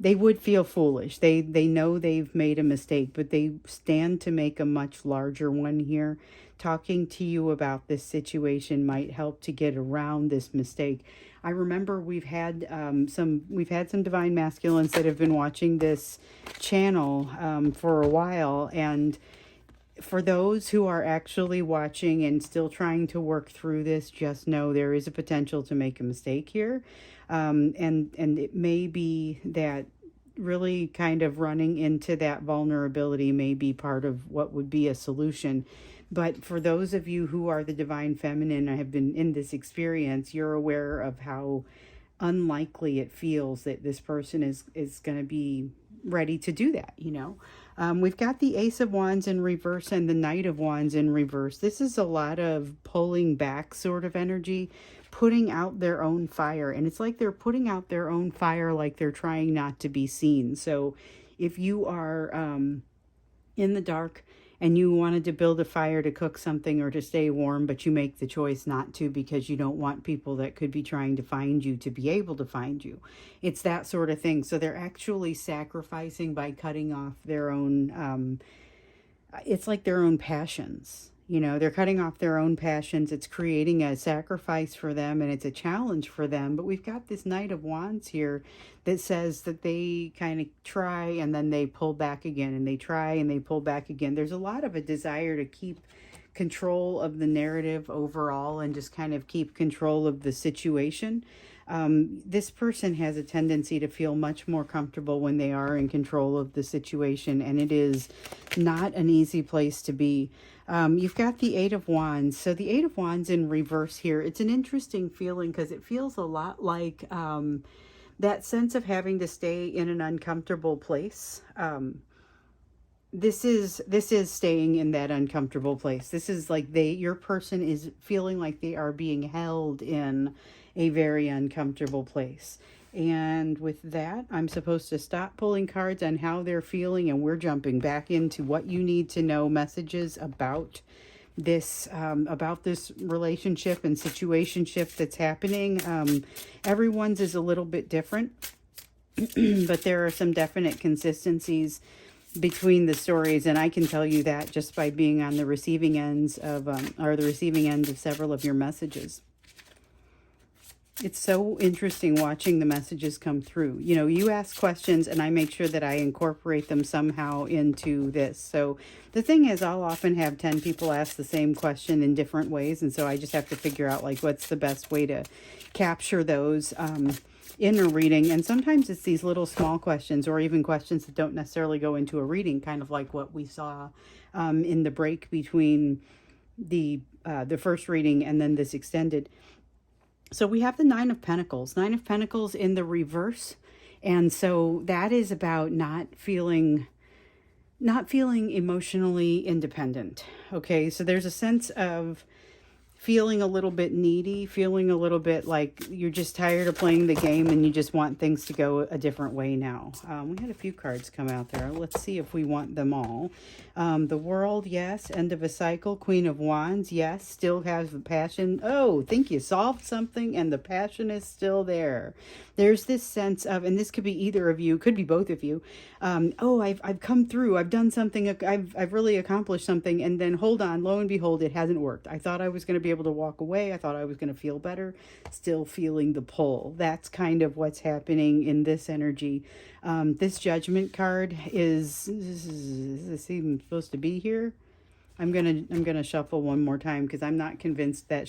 would feel foolish. They know they've made a mistake, but they stand to make a much larger one here. Talking to you about this situation might help to get around this mistake. I remember we've had some divine masculines that have been watching this channel for a while, and for those who are actually watching and still trying to work through this, just know there is a potential to make a mistake here. And it may be that really kind of running into that vulnerability may be part of what would be a solution. But for those of you who are the divine feminine and have been in this experience, you're aware of how unlikely it feels that this person is going to be ready to do that, you know. We've got the Ace of Wands in reverse and the Knight of Wands in reverse. This is a lot of pulling back sort of energy, putting out their own fire. And it's like they're putting out their own fire like they're trying not to be seen. So if you are in the dark and you wanted to build a fire to cook something or to stay warm, but you make the choice not to because you don't want people that could be trying to find you to be able to find you. It's that sort of thing. So they're actually sacrificing by cutting off their own, it's like their own passions. You know, they're cutting off their own passions. It's creating a sacrifice for them and it's a challenge for them. But we've got this Knight of Wands here that says that they kind of try and then they pull back again, and they try and they pull back again. There's a lot of a desire to keep control of the narrative overall and just kind of keep control of the situation. This person has a tendency to feel much more comfortable when they are in control of the situation, and it is not an easy place to be. You've got the Eight of Wands. So the Eight of Wands in reverse here, it's an interesting feeling because it feels a lot like that sense of having to stay in an uncomfortable place. This is staying in that uncomfortable place. This is like your person is feeling like they are being held in a very uncomfortable place. And with that, I'm supposed to stop pulling cards on how they're feeling, and we're jumping back into what you need to know, messages about this relationship and situationship that's happening. Everyone's is a little bit different, but there are some definite consistencies between the stories, and I can tell you that just by being on the receiving ends of the receiving end of several of your messages. It's so interesting watching the messages come through. You know, you ask questions and I make sure that I incorporate them somehow into this. So the thing is, I'll often have 10 people ask the same question in different ways. And so I just have to figure out like what's the best way to capture those in a reading. And sometimes it's these little small questions or even questions that don't necessarily go into a reading, kind of like what we saw in the break between the first reading and then this extended. So we have the Nine of Pentacles in the reverse. And so that is about not feeling emotionally independent. Okay. So there's a sense of feeling a little bit needy, feeling a little bit like you're just tired of playing the game and you just want things to go a different way now. We had a few cards come out there. Let's see if we want them all. The World, yes. End of a cycle. Queen of Wands, yes. Still has the passion. Oh, think you solved something and the passion is still there. There's this sense of, and this could be either of you, could be both of you. Oh, I've come through. I've done something. I've really accomplished something. And then hold on, lo and behold, it hasn't worked. I thought I was going to be able to walk away. I thought I was going to feel better. Still feeling the pull. That's kind of what's happening in this energy. This Judgment card is this even supposed to be here? I'm gonna shuffle one more time because I'm not convinced that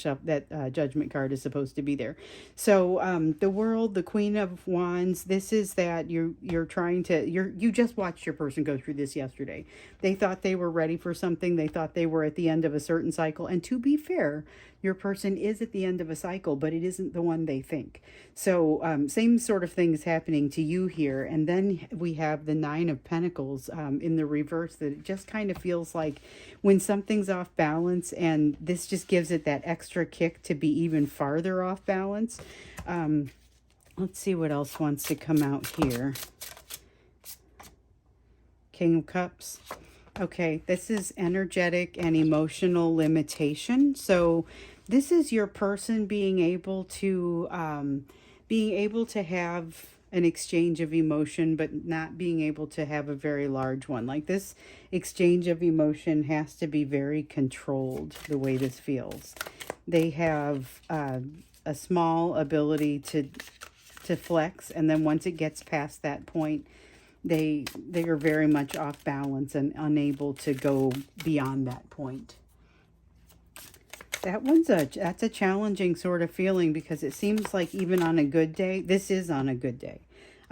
Judgment card is supposed to be there. So the World, the Queen of Wands. This is that you're trying to you just watched your person go through this yesterday. They thought they were ready for something. They thought they were at the end of a certain cycle. And to be fair, your person is at the end of a cycle, but it isn't the one they think. So same sort of thing is happening to you here. And then we have the Nine of Pentacles in the reverse, that it just kind of feels like when something's off balance, and this just gives it that extra kick to be even farther off balance. Let's see what else wants to come out here. King of Cups. Okay, this is energetic and emotional limitation. So this is your person being able to have an exchange of emotion, but not being able to have a very large one. Like this exchange of emotion has to be very controlled the way this feels. They have a small ability to flex, and then once it gets past that point, they are very much off balance and unable to go beyond that point. That's a challenging sort of feeling, because it seems like even on a good day, this is on a good day.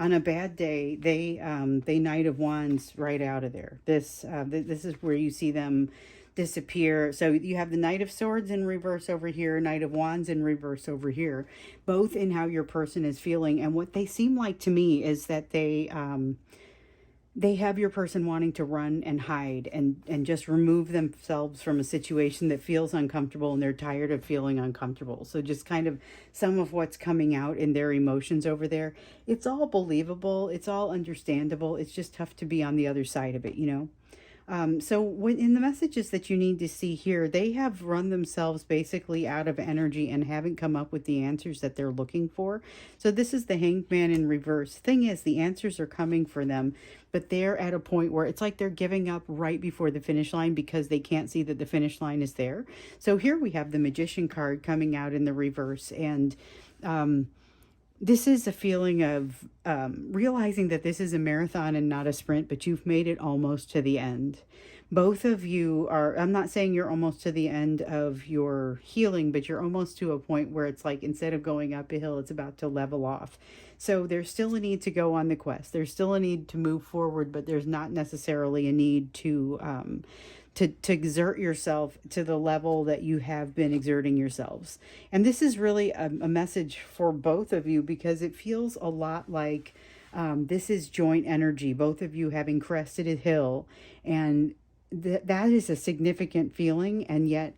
On a bad day, they Knight of Wands right out of there. This is where you see them disappear. So you have the Knight of Swords in reverse over here, Knight of Wands in reverse over here, both in how your person is feeling. And what they seem like to me is that they have your person wanting to run and hide and just remove themselves from a situation that feels uncomfortable, and they're tired of feeling uncomfortable. So just kind of some of what's coming out in their emotions over there, it's all believable, it's all understandable. It's just tough to be on the other side of it, you know. So when in the messages that you need to see here, they have run themselves basically out of energy and haven't come up with the answers that they're looking for. So this is the Hanged Man in reverse. Thing is, the answers are coming for them, but they're at a point where it's like they're giving up right before the finish line because they can't see that the finish line is there. So here we have the Magician card coming out in the reverse, and this is a feeling of realizing that this is a marathon and not a sprint, but you've made it almost to the end. Both of you are, I'm not saying you're almost to the end of your healing, but you're almost to a point where it's like instead of going up a hill, it's about to level off. So there's still a need to go on the quest. There's still a need to move forward, but there's not necessarily a need to exert yourself to the level that you have been exerting yourselves. And this is really a message for both of you because it feels a lot like this is joint energy, both of you having crested a hill. And that is a significant feeling. And yet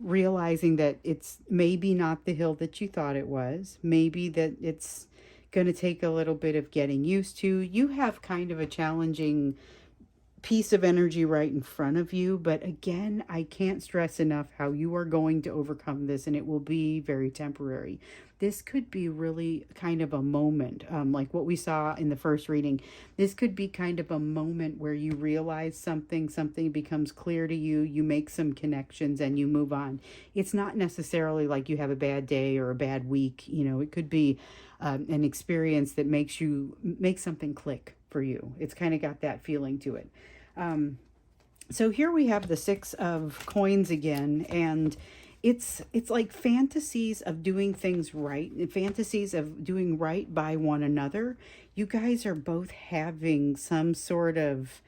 realizing that it's maybe not the hill that you thought it was, maybe that it's going to take a little bit of getting used to. You have kind of a challenging piece of energy right in front of you, but again, I can't stress enough how you are going to overcome this, and it will be very temporary. This could be really kind of a moment, like what we saw in the first reading. This could be kind of a moment where you realize something becomes clear to you, you make some connections, and you move on. It's not necessarily like you have a bad day or a bad week. You know, it could be an experience that makes something click for you. It's kind of got that feeling to it. So here we have the Six of Coins again, and it's like fantasies of doing things right, fantasies of doing right by one another. You guys are both having some sort of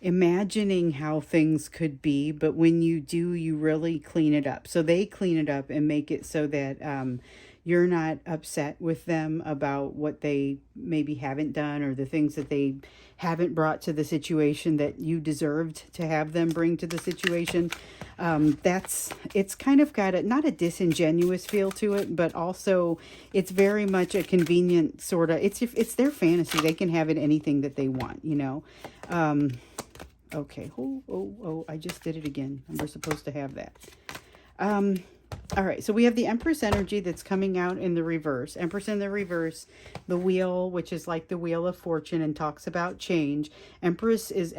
imagining how things could be, but when you do, you really clean it up. So they clean it up and make it so that you're not upset with them about what they maybe haven't done or the things that they haven't brought to the situation that you deserved to have them bring to the situation. It's kind of got not a disingenuous feel to it, but also it's very much a convenient sort of, it's their fantasy. They can have it anything that they want, you know. Okay. Oh, I just did it again. We're supposed to have that. All right, so we have the Empress energy that's coming out in the reverse. Empress in the reverse, the wheel, which is like the wheel of fortune and talks about change. Empress is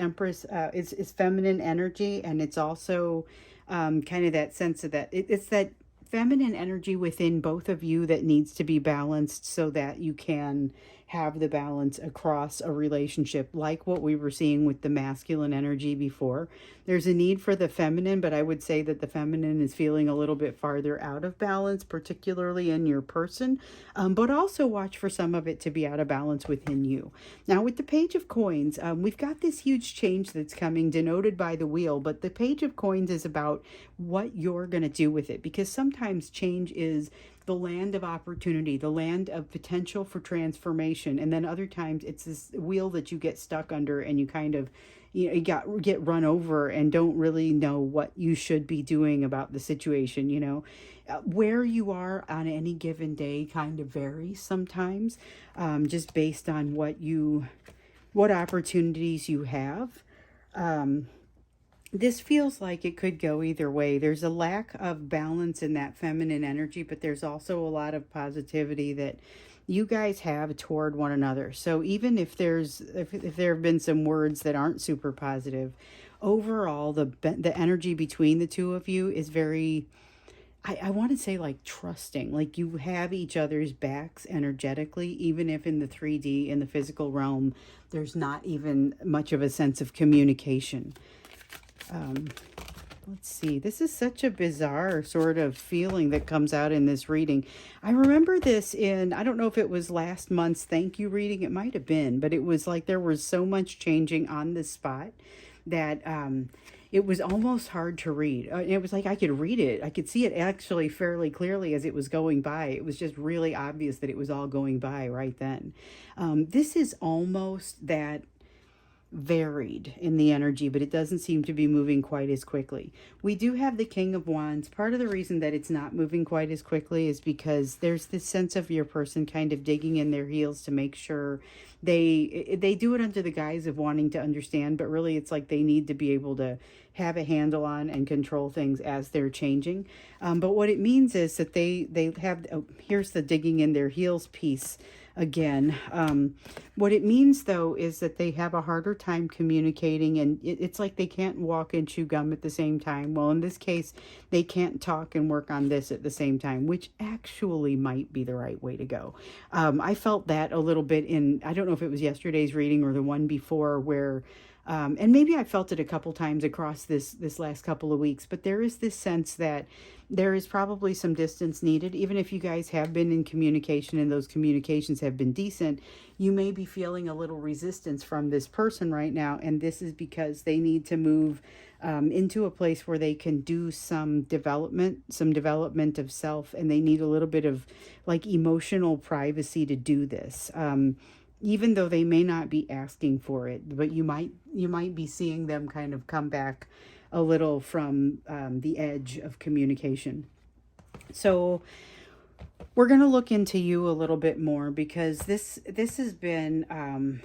feminine energy, and it's also kind of that sense of that. It's that feminine energy within both of you that needs to be balanced so that you can have the balance across a relationship, like what we were seeing with the masculine energy before. There's a need for the feminine, but I would say that the feminine is feeling a little bit farther out of balance, particularly in your person, but also watch for some of it to be out of balance within you. Now with the Page of Coins, we've got this huge change that's coming denoted by the wheel, but the Page of Coins is about what you're going to do with it, because sometimes change is the land of opportunity, the land of potential for transformation. And then other times it's this wheel that you get stuck under and you kind of, you get run over and don't really know what you should be doing about the situation, you know. Where you are on any given day kind of varies sometimes, just based on what opportunities you have. This feels like it could go either way. There's a lack of balance in that feminine energy, but there's also a lot of positivity that you guys have toward one another. So even if there have been some words that aren't super positive, overall the energy between the two of you is very, I want to say, like, trusting. Like you have each other's backs energetically, even if in the 3D, in the physical realm, there's not even much of a sense of communication. Let's see. This is such a bizarre sort of feeling that comes out in this reading. I remember this I don't know if it was last month's thank you reading. It might have been, but it was like there was so much changing on this spot that it was almost hard to read. It was like I could read it. I could see it actually fairly clearly as it was going by. It was just really obvious that it was all going by right then. This is almost that varied in the energy, but it doesn't seem to be moving quite as quickly. We do have the King of Wands. Part of the reason that it's not moving quite as quickly is because there's this sense of your person kind of digging in their heels to make sure they do it under the guise of wanting to understand, but really it's like they need to be able to have a handle on and control things as they're changing. But what it means is that they have, oh, here's the digging in their heels piece again. What it means though is that they have a harder time communicating, and it's like they can't walk and chew gum at the same time. Well, in this case, they can't talk and work on this at the same time, which actually might be the right way to go. I felt that a little bit in, I don't know if it was yesterday's reading or the one before, where and maybe I felt it a couple times across this last couple of weeks, but there is this sense that there is probably some distance needed. Even if you guys have been in communication and those communications have been decent, you may be feeling a little resistance from this person right now, and this is because they need to move into a place where they can do some development of self, and they need a little bit of like emotional privacy to do this. Even though they may not be asking for it, but you might be seeing them kind of come back a little from the edge of communication. So we're going to look into you a little bit more, because this has been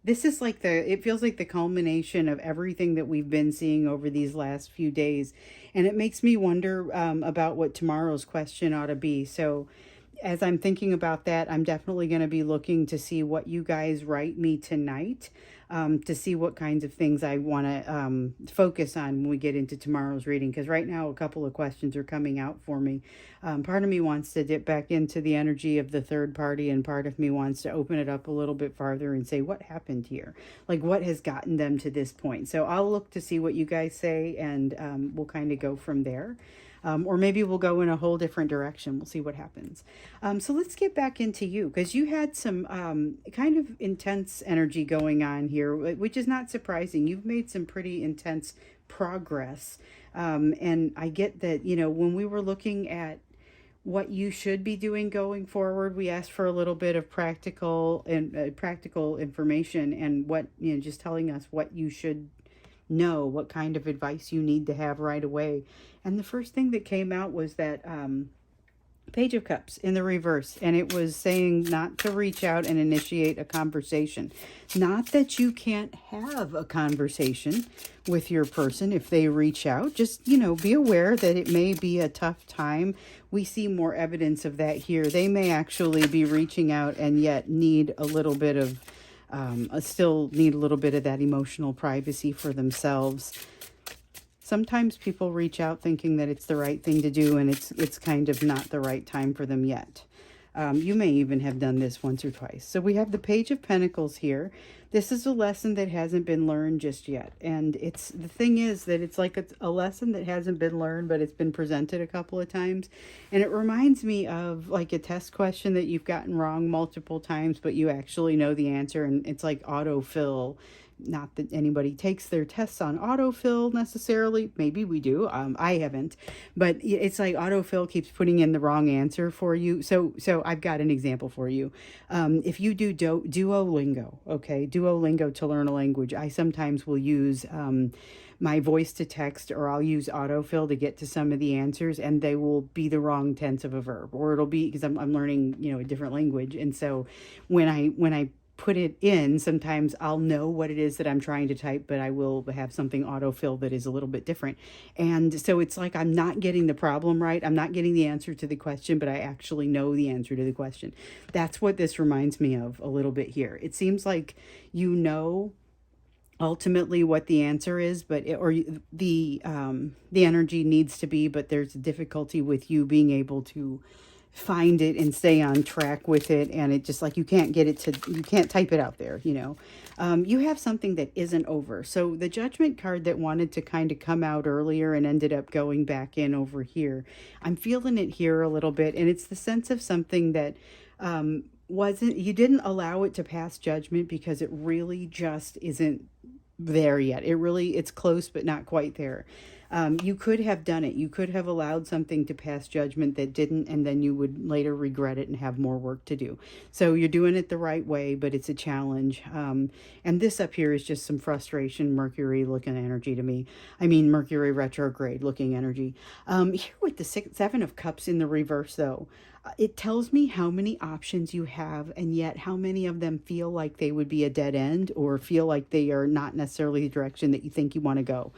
this is like it feels like the culmination of everything that we've been seeing over these last few days, and it makes me wonder about what tomorrow's question ought to be. So as I'm thinking about that, I'm definitely going to be looking to see what you guys write me tonight, to see what kinds of things I want to focus on when we get into tomorrow's reading. Because right now, a couple of questions are coming out for me. Part of me wants to dip back into the energy of the third party, and part of me wants to open it up a little bit farther and say, what happened here? Like, what has gotten them to this point? So I'll look to see what you guys say, and we'll kind of go from there. Or maybe we'll go in a whole different direction. We'll see what happens. So let's get back into you, because you had some kind of intense energy going on here, which is not surprising. You've made some pretty intense progress. And I get that, when we were looking at what you should be doing going forward, we asked for a little bit of practical information, and what, just telling us what you should know, what kind of advice you need to have right away. And the first thing that came out was that Page of Cups in the reverse, and it was saying not to reach out and initiate a conversation. Not that you can't have a conversation with your person if they reach out. Just, be aware that it may be a tough time. We see more evidence of that here. They may actually be reaching out and yet need a little bit of still need a little bit of that emotional privacy for themselves. Sometimes people reach out thinking that it's the right thing to do, and it's kind of not the right time for them yet. You may even have done this once or twice. So we have the Page of Pentacles here. This is a lesson that hasn't been learned just yet. And the thing is that it's like a lesson that hasn't been learned, but it's been presented a couple of times. And it reminds me of like a test question that you've gotten wrong multiple times, but you actually know the answer. And it's like autofill. Not that anybody takes their tests on autofill necessarily. Maybe we do. I haven't. But it's like autofill keeps putting in the wrong answer for you. So I've got an example for you. If you do Duolingo, okay, Duolingo to learn a language, I sometimes will use my voice to text, or I'll use autofill to get to some of the answers, and they will be the wrong tense of a verb, or it'll be because I'm learning, a different language. And so when I put it in, sometimes I'll know what it is that I'm trying to type, but I will have something autofill that is a little bit different. And so it's like I'm not getting the problem right. I'm not getting the answer to the question, but I actually know the answer to the question. That's what this reminds me of a little bit here. It seems like ultimately what the answer is, but the energy needs to be, but there's a difficulty with you being able to find it and stay on track with it, and it just like you can't type it out there. You have something that isn't over. So the Judgment card that wanted to kind of come out earlier and ended up going back in over here, I'm feeling it here a little bit, and it's the sense of something that you didn't allow it to pass judgment because it really just isn't there yet. It's close, but not quite there. You could have done it. You could have allowed something to pass judgment that didn't, and then you would later regret it and have more work to do. So you're doing it the right way, but it's a challenge. And this up here is just some frustration, Mercury looking energy to me. I mean, Mercury retrograde looking energy. Here with the Seven of Cups in the reverse, though, it tells me how many options you have, and yet how many of them feel like they would be a dead end or feel like they are not necessarily the direction that you think you want to go.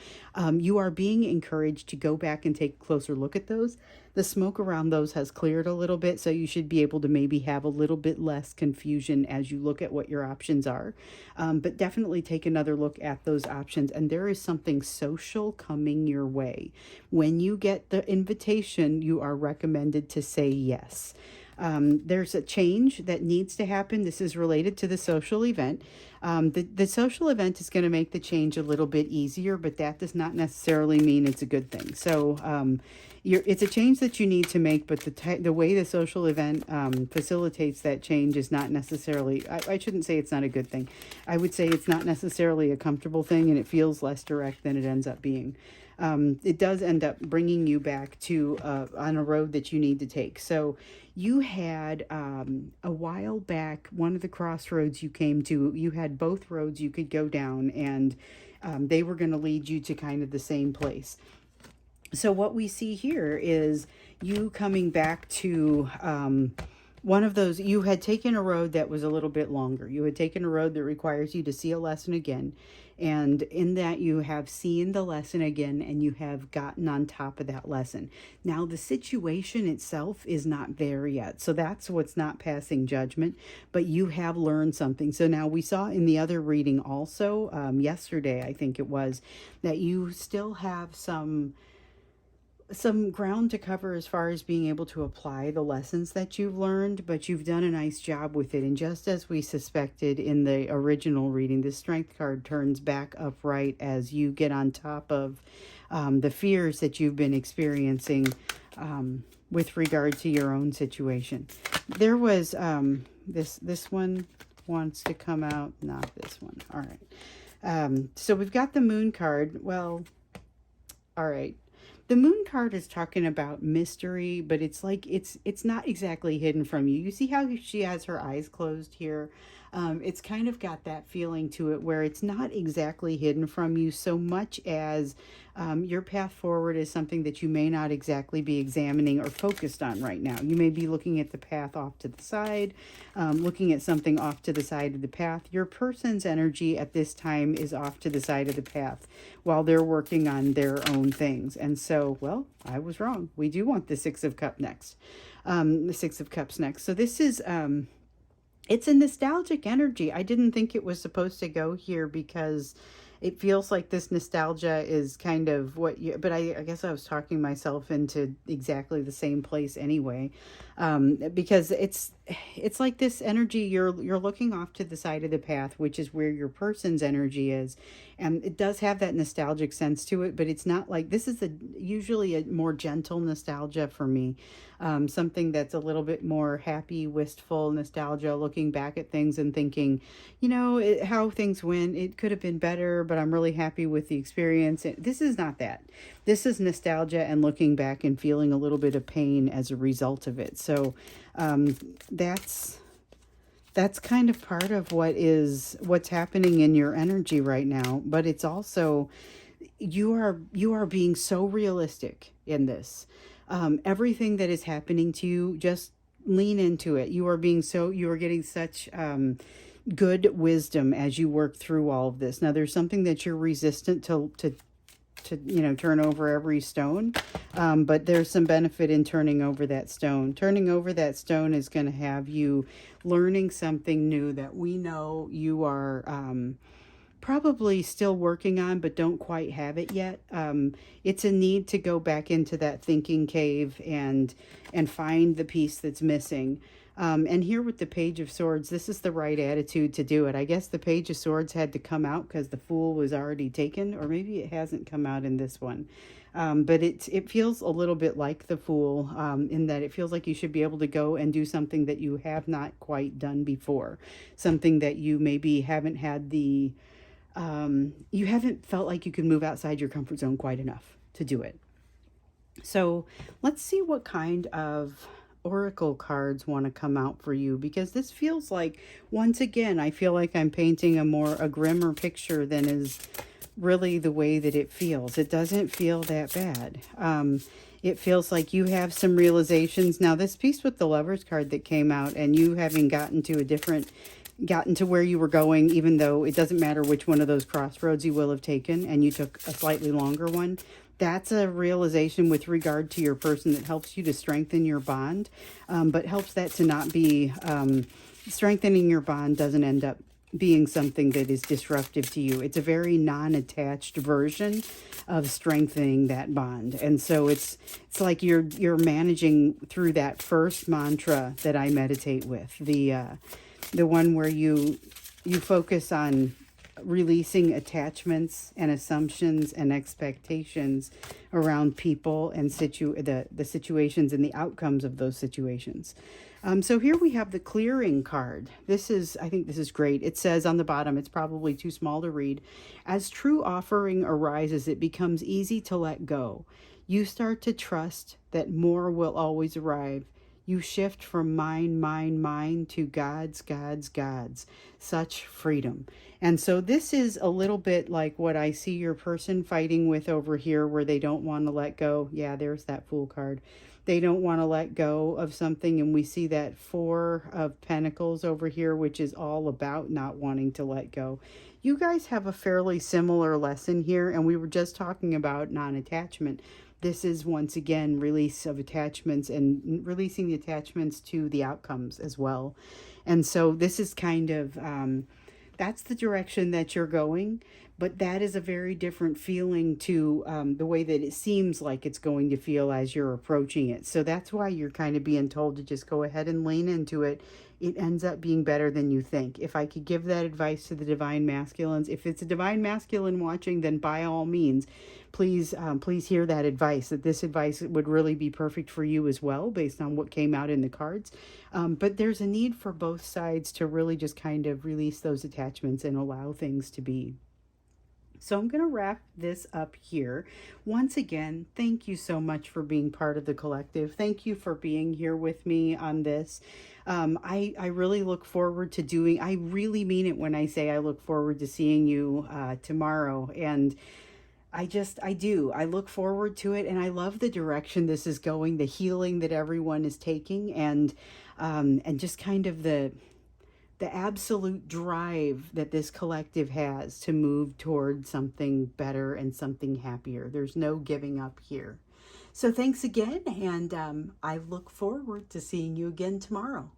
You are being encouraged to go back and take a closer look at those. The smoke around those has cleared a little bit, so you should be able to maybe have a little bit less confusion as you look at what your options are. But definitely take another look at those options, and there is something social coming your way. When you get the invitation, you are recommended to say yes. There's a change that needs to happen. This is related to the social event. The social event is going to make the change a little bit easier, but that does not necessarily mean it's a good thing. So it's a change that you need to make, but the way the social event facilitates that change is not necessarily, I shouldn't say it's not a good thing. I would say it's not necessarily a comfortable thing, and it feels less direct than it ends up being. It does end up bringing you back to on a road that you need to take. So you had a while back, one of the crossroads you came to, you had both roads you could go down, and they were going to lead you to kind of the same place. So what we see here is you coming back to one of those. You had taken a road that was a little bit longer. You had taken a road that requires you to see a lesson again. And in that, you have seen the lesson again, and you have gotten on top of that lesson. Now, the situation itself is not there yet. So that's what's not passing judgment, but you have learned something. So now we saw in the other reading also, yesterday, I think it was, that you still have some ground to cover as far as being able to apply the lessons that you've learned, but you've done a nice job with it. And just as we suspected in the original reading, the Strength card turns back upright as you get on top of the fears that you've been experiencing with regard to your own situation. There was this one wants to come out, not this one. All right. So we've got the Moon card. Well, all right. The Moon card is talking about mystery, but it's like it's not exactly hidden from you. You see how she has her eyes closed here? It's kind of got that feeling to it where it's not exactly hidden from you so much as your path forward is something that you may not exactly be examining or focused on right now. You may be looking at the path off to the side, looking at something off to the side of the path. Your person's energy at this time is off to the side of the path while they're working on their own things. And so, well, I was wrong. We do want the Six of Cups next. The Six of Cups next. So this is... it's a nostalgic energy. I didn't think it was supposed to go here because it feels like this nostalgia is kind of what you, but I guess I was talking myself into exactly the same place anyway. Because it's like this energy, you're looking off to the side of the path, which is where your person's energy is. And it does have that nostalgic sense to it, but it's not like, this is usually a more gentle nostalgia for me. Something that's a little bit more happy, wistful nostalgia, looking back at things and thinking, how things went. It could have been better, but I'm really happy with the experience. This is not that. This is nostalgia and looking back and feeling a little bit of pain as a result of it. So that's kind of part of what's happening in your energy right now. But it's also, you are being so realistic in this. Everything that is happening to you, just lean into it. You are getting such good wisdom as you work through all of this. Now, there's something that you're resistant to turn over every stone, but there's some benefit in turning over that stone. Turning over that stone is going to have you learning something new that we know you are probably still working on, but don't quite have it yet. It's a need to go back into that thinking cave and find the piece that's missing. And here with the Page of Swords, this is the right attitude to do it. I guess the Page of Swords had to come out because the Fool was already taken, or maybe it hasn't come out in this one. But it feels a little bit like the Fool, in that it feels like you should be able to go and do something that you have not quite done before. Something that you maybe haven't had the you haven't felt like you can move outside your comfort zone quite enough to do it. So let's see what kind of oracle cards want to come out for you, because this feels like, once again, I feel like I'm painting a grimmer picture than is really the way that it feels. It doesn't feel that bad. It feels like you have some realizations. Now, this piece with the Lovers card that came out, and you having gotten to where you were going, even though it doesn't matter which one of those crossroads you will have taken, and you took a slightly longer one. That's a realization with regard to your person that helps you to strengthen your bond, but helps that to not be strengthening your bond doesn't end up being something that is disruptive to you. It's a very non-attached version of strengthening that bond. And so it's like you're managing through that first mantra that I meditate with, the one where you focus on releasing attachments and assumptions and expectations around people and the situations and the outcomes of those situations. So here we have the clearing card. I think this is great. It says on the bottom, it's probably too small to read. As true offering arises, it becomes easy to let go. You start to trust that more will always arrive. You shift from mine to God's. Such freedom. And so this is a little bit like what I see your person fighting with over here, where they don't want to let go. Yeah, there's that Fool card. They don't want to let go of something. And we see that Four of Pentacles over here, which is all about not wanting to let go. You guys have a fairly similar lesson here. And we were just talking about non-attachment. This is, once again, release of attachments and releasing the attachments to the outcomes as well. And so this is kind of, that's the direction that you're going. But that is a very different feeling to the way that it seems like it's going to feel as you're approaching it. So that's why you're kind of being told to just go ahead and lean into it. It ends up being better than you think. If I could give that advice to the Divine Masculines, if it's a Divine Masculine watching, then by all means, please hear that advice, that this advice would really be perfect for you as well, based on what came out in the cards. But there's a need for both sides to really just kind of release those attachments and allow things to be. So I'm going to wrap this up here. Once again, thank you so much for being part of the collective. Thank you for being here with me on this. I really look forward to I really mean it when I say I look forward to seeing you tomorrow. And I do. I look forward to it, and I love the direction this is going, the healing that everyone is taking, and just kind of the absolute drive that this collective has to move toward something better and something happier. There's no giving up here. So thanks again, and I look forward to seeing you again tomorrow.